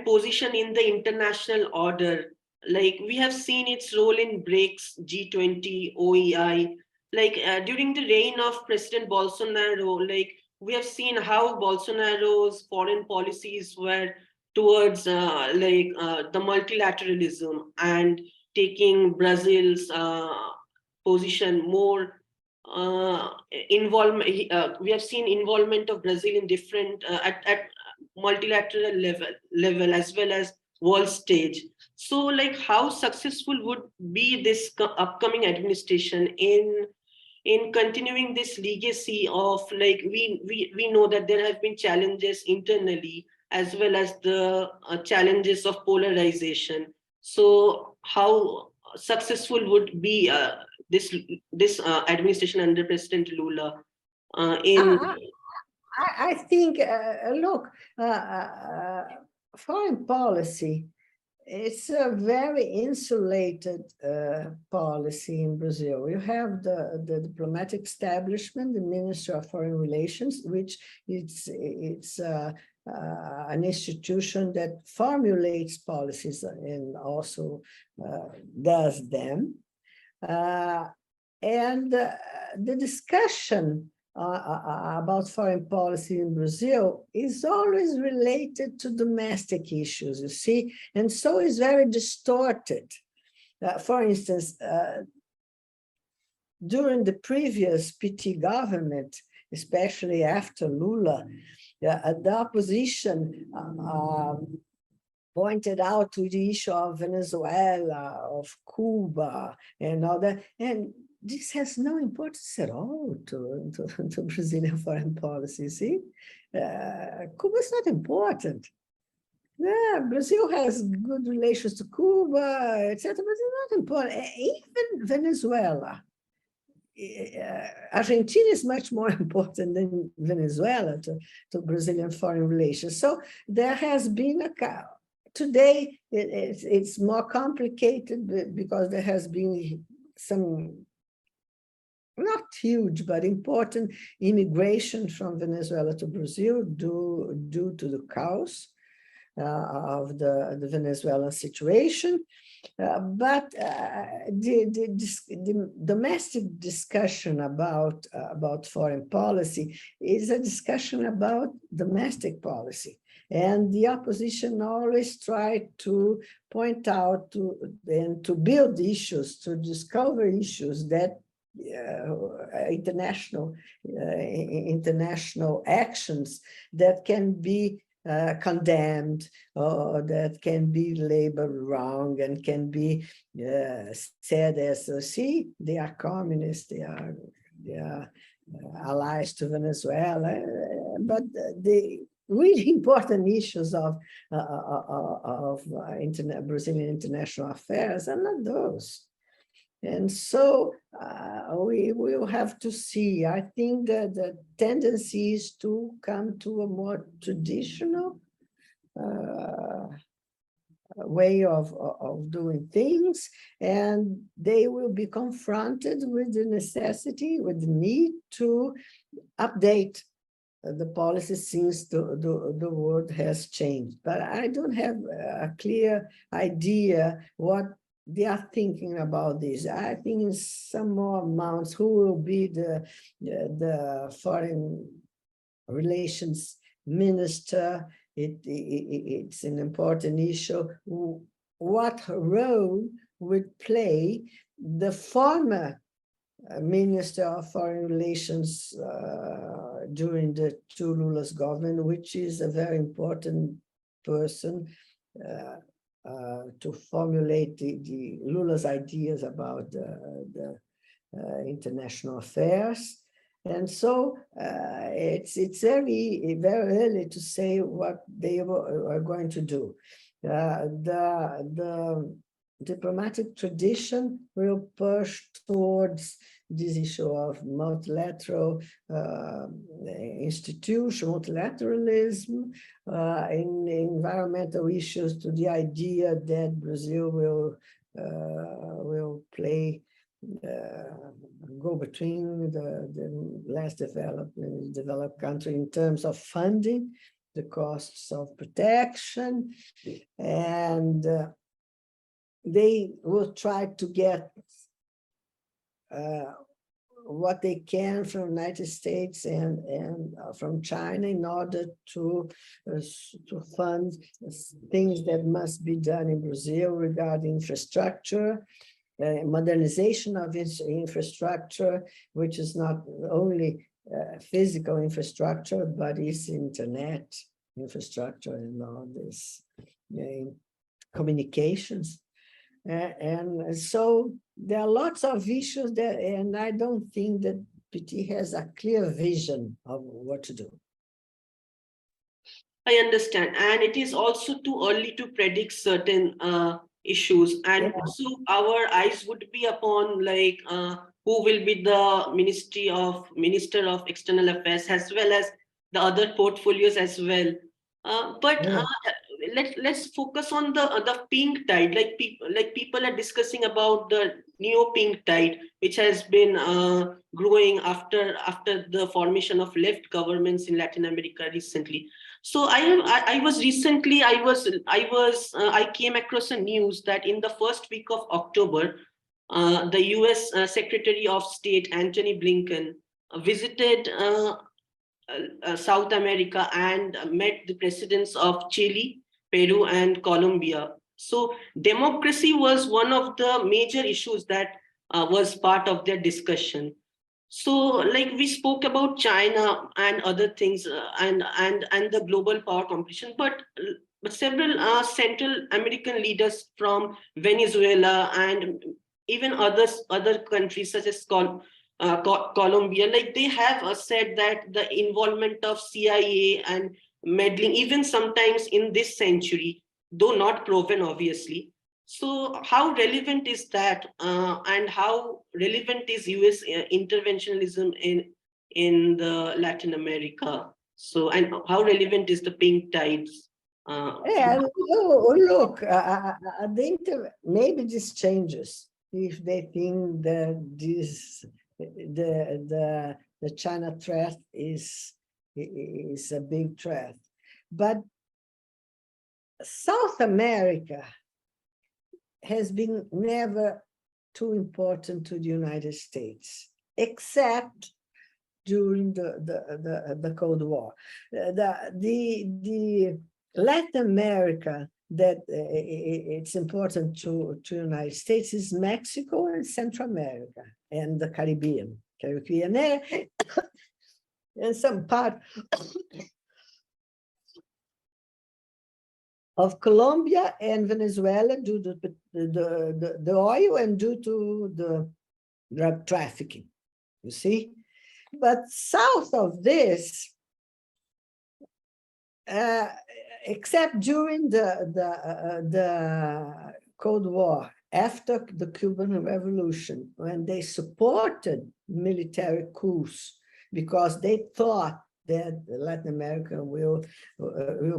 position in the international order. Like we have seen its role in BRICS, G20, OEI. Like during the reign of President Bolsonaro, like we have seen how Bolsonaro's foreign policies were towards the multilateralism and taking Brazil's position more involvement. We have seen involvement of Brazil in different at multilateral level as well as world stage. So like how successful would be this upcoming administration in continuing this legacy of like we know that there have been challenges internally as well as the challenges of polarization. So how successful would be this administration under President Lula in I think, look, foreign policy, it's a very insulated policy in Brazil. You have the diplomatic establishment, the Ministry of Foreign Relations, which it's an institution that formulates policies and also does them. And the discussion about foreign policy in Brazil is always related to domestic issues, you see, and so is very distorted. For instance, during the previous PT government, especially after Lula, the opposition pointed out to the issue of Venezuela, of Cuba, and all that, and this has no importance at all to Brazilian foreign policy, see? Cuba is not important. Yeah, Brazil has good relations to Cuba, etc., but it's not important. Even Venezuela. Argentina is much more important than Venezuela to Brazilian foreign relations. So there has been today it's more complicated because there has been some not huge, but important immigration from Venezuela to Brazil due to the chaos of the Venezuelan situation. But the domestic discussion about foreign policy is a discussion about domestic policy. And the opposition always tried to point out and to build issues, to discover issues that international actions that can be condemned, or that can be labeled wrong and can be said as, see, they are communists, they are allies to Venezuela, but the really important issues of Brazilian international affairs are not those. And so we will have to see. I think that the tendency is to come to a more traditional way of doing things, and they will be confronted with the necessity, with the need to update the policy since the world has changed. But I don't have a clear idea what they are thinking about this. I think in some more amounts, who will be the foreign relations minister? It's an important issue. What role would play the former Minister of Foreign Relations during the two Lula's government, which is a very important person to formulate the Lula's ideas about the international affairs. And so it's very, very early to say what they are going to do. The diplomatic tradition will push towards this issue of multilateral institution, multilateralism, in environmental issues, to the idea that Brazil will play go between the less developed and developed country in terms of funding, the costs of protection, and they will try to get what they can from the United States and from China in order to fund things that must be done in Brazil regarding infrastructure, modernization of infrastructure, which is not only physical infrastructure, but is internet infrastructure and all this communications. And so there are lots of issues there, and I don't think that PT has a clear vision of what to do. I understand, and it is also too early to predict certain issues, and so our eyes would be upon like who will be the Minister of External Affairs, as well as the other portfolios as well. But let's focus on the pink tide. Like people are discussing about the neo pink tide, which has been growing after the formation of left governments in Latin America recently. So I came across a news that in the first week of October, the U.S. Secretary of State Antony Blinken visited South America and met the presidents of Chile, Peru, and Colombia. So democracy was one of the major issues that was part of their discussion. So like we spoke about China and other things and the global power competition, but several Central American leaders from Venezuela and even other countries such as Colombia, like they have said that the involvement of CIA and meddling, even sometimes in this century, though not proven obviously. So how relevant is that, and how relevant is US interventionism in the Latin America? So, and how relevant is the pink tides? Look, maybe this changes if they think that the China threat is a big threat, but South America has been never too important to the United States, except during the Cold War. The Latin America that it's important to the United States is Mexico and Central America and the Caribbean and some part of Colombia and Venezuela due to the oil and due to the drug trafficking, you see? But south of this, except during the Cold War, after the Cuban Revolution, when they supported military coups because they thought that Latin America will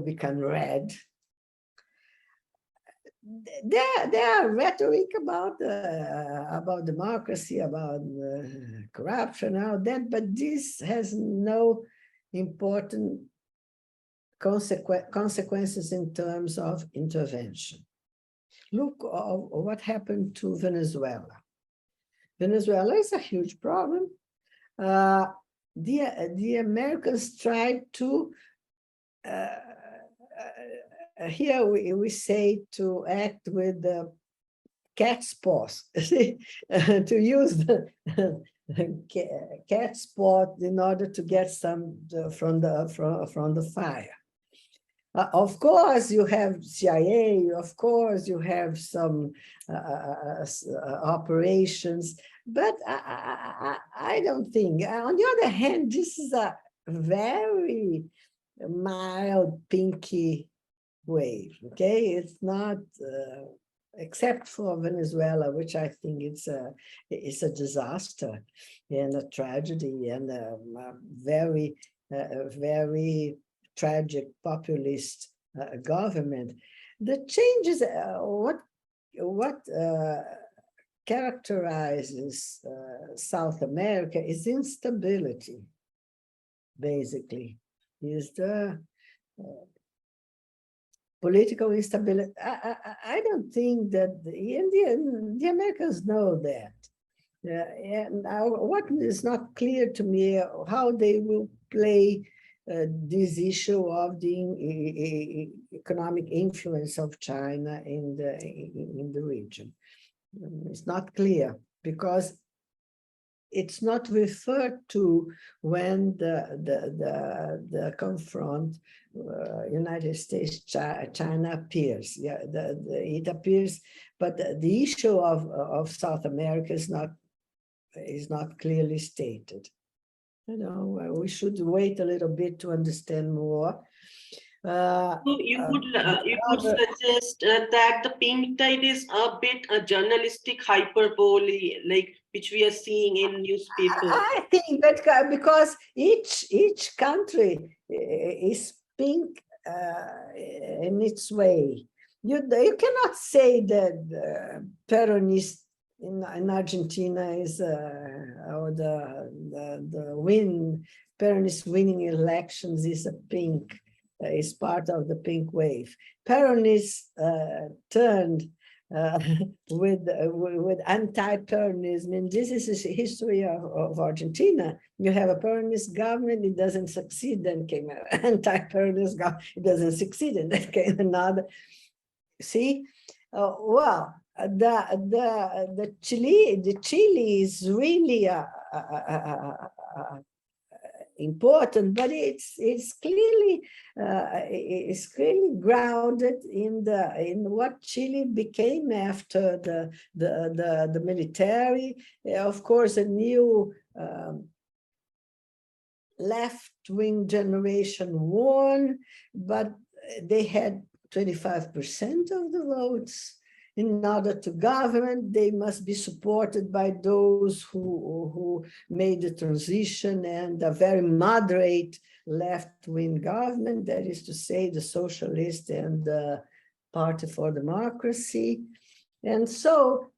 become red. There are rhetoric about democracy, about corruption, all that, but this has no important consequences in terms of intervention. Look what happened to Venezuela. Venezuela is a huge problem. The Americans tried to here we say to act with the cat's paws, to use the cat's paw in order to get some from the fire. Of course, you have CIA, of course, you have some operations, but I don't think. On the other hand, this is a very mild, pinky wave, okay? It's not, except for Venezuela, which I think it's a disaster and a tragedy and a very tragic populist government. The changes, what characterizes South America is instability, basically, is the political instability. I don't think that the Americans know that. And what is not clear to me how they will play this issue of the economic influence of China in the region. It's not clear because it's not referred to when the confront United States China appears. Yeah, it appears, but the issue of South America is not clearly stated. You know, we should wait a little bit to understand more. You could suggest that the pink tide is a bit a journalistic hyperbole, like which we are seeing in newspapers. I think that because each country is pink in its way. You cannot say that Peronist in Argentina is or the Peronist winning elections is a pink. Is part of the pink wave. Peronists turned with anti-Peronism, and this is the history of Argentina. You have a Peronist government, it doesn't succeed, then came an anti-Peronist government, it doesn't succeed, and then came another. See, well, the Chile is really important, but it's clearly grounded in what Chile became after the military. Of course, a new left-wing generation won, but they had 25% of the votes. In order to govern, they must be supported by those who made the transition, and a very moderate left-wing government, that is to say, the Socialist and the Party for Democracy. And so,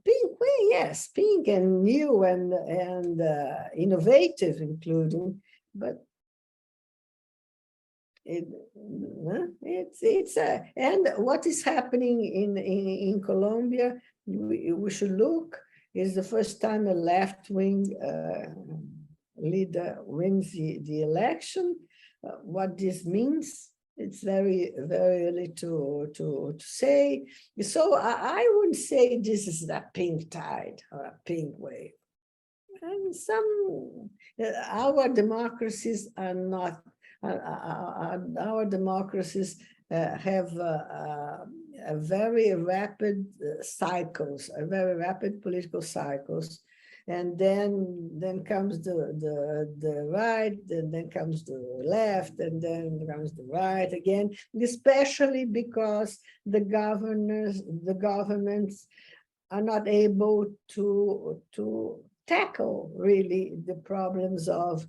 pink, yes, pink and new and innovative, including, but and what is happening in Colombia, we should look, is the first time a left-wing leader wins the election. What this means, it's very, very early to say. So I wouldn't say this is a pink tide or a pink wave. And our democracies are not. Our democracies have a very rapid cycles, very rapid political cycles, and then comes the right, and then comes the left, and then comes the right again. Especially because the governments are not able to tackle really the problems of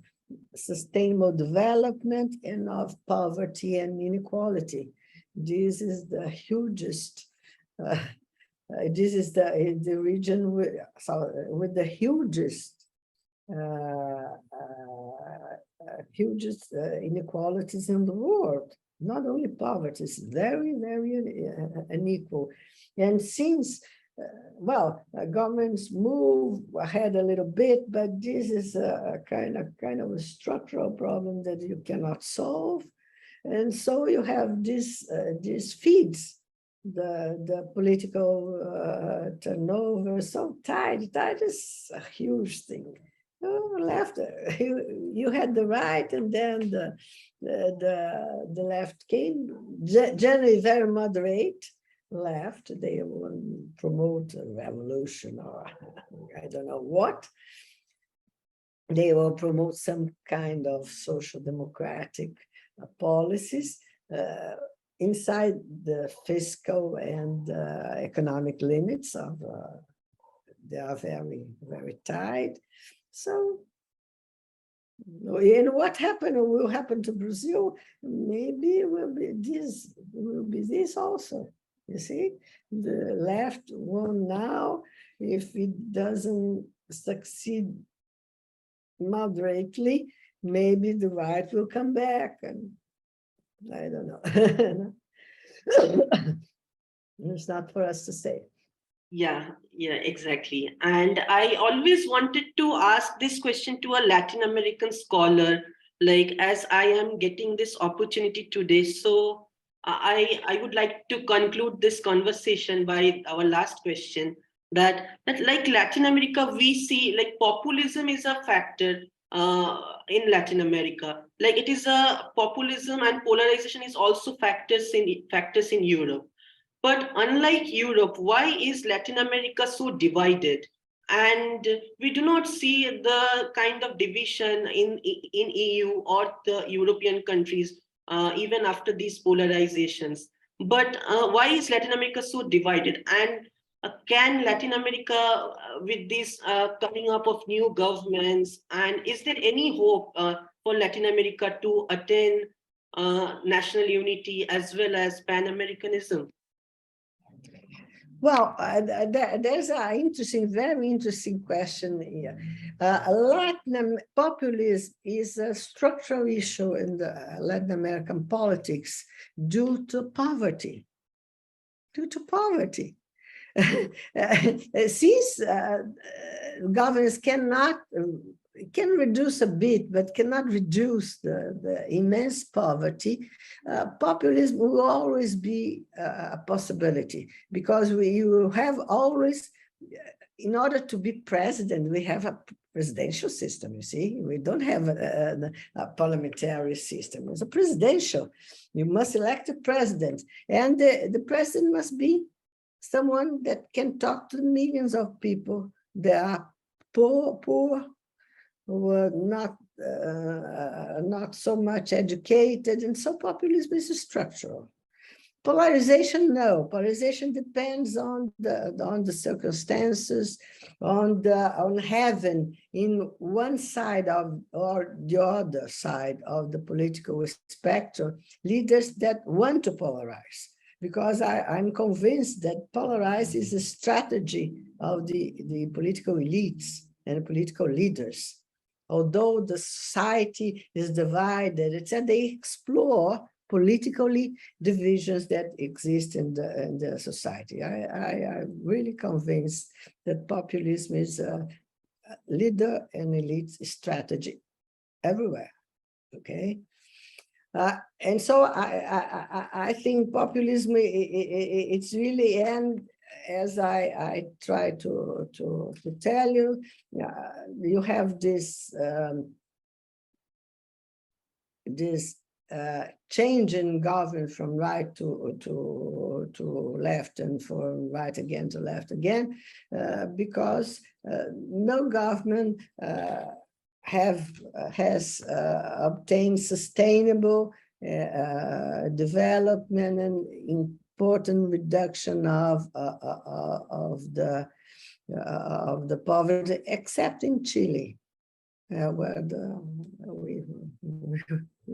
sustainable development and of poverty and inequality. This is the hugest, this is the region with the hugest inequalities in the world. Not only poverty, it's very, very unequal. And since well, governments move ahead a little bit, but this is a kind of a structural problem that you cannot solve, and so you have this feeds the political turnover. So tide is a huge thing. Left, you had the right, and then the left came, generally very moderate. Left, they will promote a revolution or I don't know what. They will promote some kind of social democratic policies inside the fiscal and economic limits of they are very, very tight. So, and what will happen to Brazil? Maybe will be this also. You see, the left won now. If it doesn't succeed moderately, maybe the right will come back, and I don't know. It's not for us to say. Yeah, exactly. And I always wanted to ask this question to a Latin American scholar, like as I am getting this opportunity today. So I would like to conclude this conversation by our last question, that like Latin America, we see like populism is a factor in Latin America. Like it is a populism, and polarization is also factors in Europe. But unlike Europe, why is Latin America so divided? And we do not see the kind of division in EU or the European countries, even after these polarizations. But why is Latin America so divided? And can Latin America, with this coming up of new governments, and is there any hope for Latin America to attain national unity as well as Pan-Americanism? Well, there's an very interesting question here. Populism is a structural issue in the Latin American politics due to poverty. Since governments can reduce a bit, but cannot reduce the immense poverty, populism will always be a possibility, because you have always, in order to be president, we have a presidential system, you see. We don't have a parliamentary system. It's a presidential. You must elect a president, and the president must be someone that can talk to millions of people. They are poor, who are not so much educated, and so populism is structural. Polarization, no. Polarization depends on the circumstances, on having in one side of or the other side of the political spectrum leaders that want to polarize. Because I'm convinced that polarize is a strategy of the political elites and political leaders. Although the society is divided, they explore politically divisions that exist in the society. I'm really convinced that populism is a leader and elite strategy everywhere, okay? And so I think populism, it's really, and as I try to tell you, you have this change in government from right to left, and from right again to left again, because no government has obtained sustainable development and important reduction of the poverty, except in Chile, where we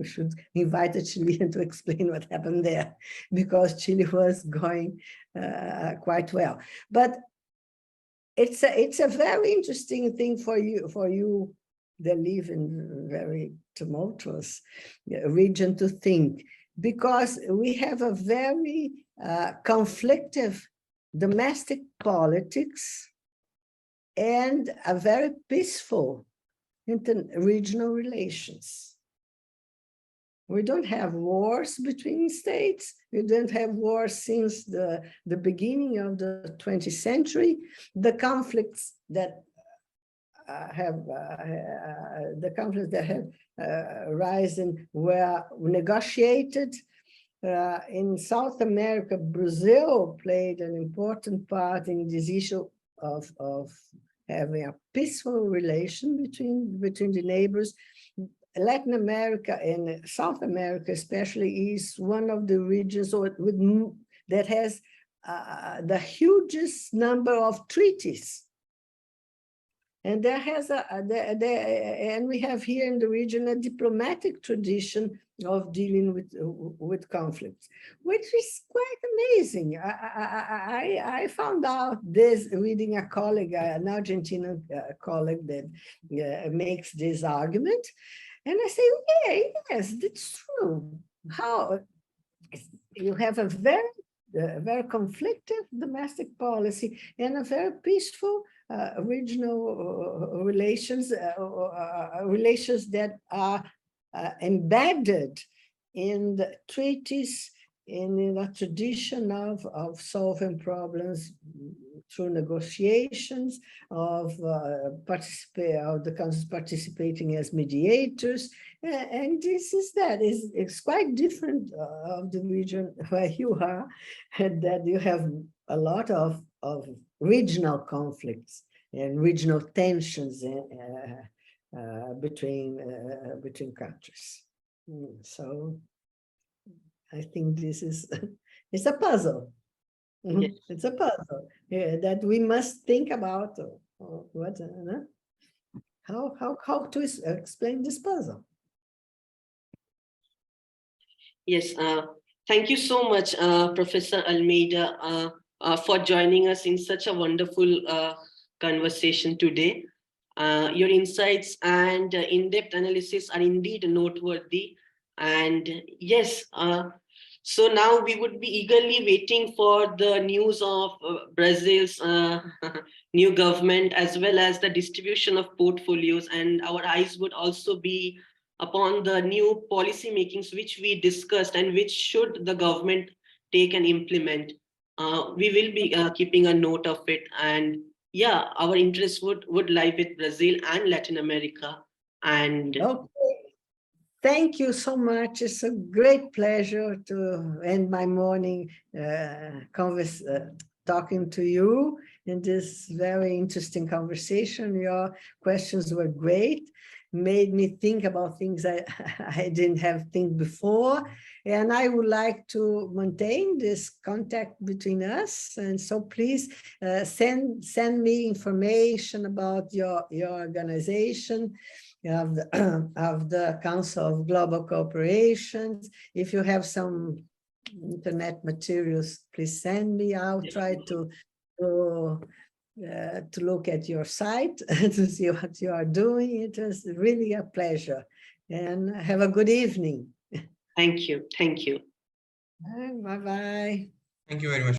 should invite a Chilean to explain what happened there, because Chile was going quite well. But it's a very interesting thing for you that live in very tumultuous region to think, because we have a very conflictive domestic politics and a very peaceful inter-regional relations. We don't have wars between states. We don't have wars since the beginning of the 20th century. The conflicts that have arisen were negotiated. In South America, Brazil played an important part in this issue of having a peaceful relation between the neighbors. Latin America and South America especially is one of the regions that has the hugest number of treaties. And and we have here in the region a diplomatic tradition of dealing with conflicts, which is quite amazing. I found out this reading a colleague, an Argentinian colleague that makes this argument, and I say, yeah, yes, that's true. How you have a very conflicted domestic policy and a very peaceful regional relations that are embedded in the treaties, in a tradition of solving problems through negotiations, of the countries participating as mediators, and this is that. It's quite different of the region where you are, and that you have a lot of regional conflicts and regional tensions between countries. So I think this is it's a puzzle. Yes. It's a puzzle that we must think about what how to explain this puzzle. Yes, thank you so much, Professor Almeida, for joining us in such a wonderful conversation today. Your insights and in-depth analysis are indeed noteworthy. And yes, so now we would be eagerly waiting for the news of Brazil's new government, as well as the distribution of portfolios. And our eyes would also be upon the new policy makings which we discussed and which should the government take and implement. We will be keeping a note of it. And yeah, our interest would lie with Brazil and Latin America. And okay. Thank you so much. It's a great pleasure to end my morning talking to you in this very interesting conversation. Your questions were great, made me think about things I didn't have think before. And I would like to maintain this contact between us. And so please send me information about your organization, of the Council of Global Corporations. If you have some internet materials, please send me. I'll try to look at your site to see what you are doing. It was really a pleasure. And have a good evening. thank you. Thank you. Bye-bye. Thank you very much.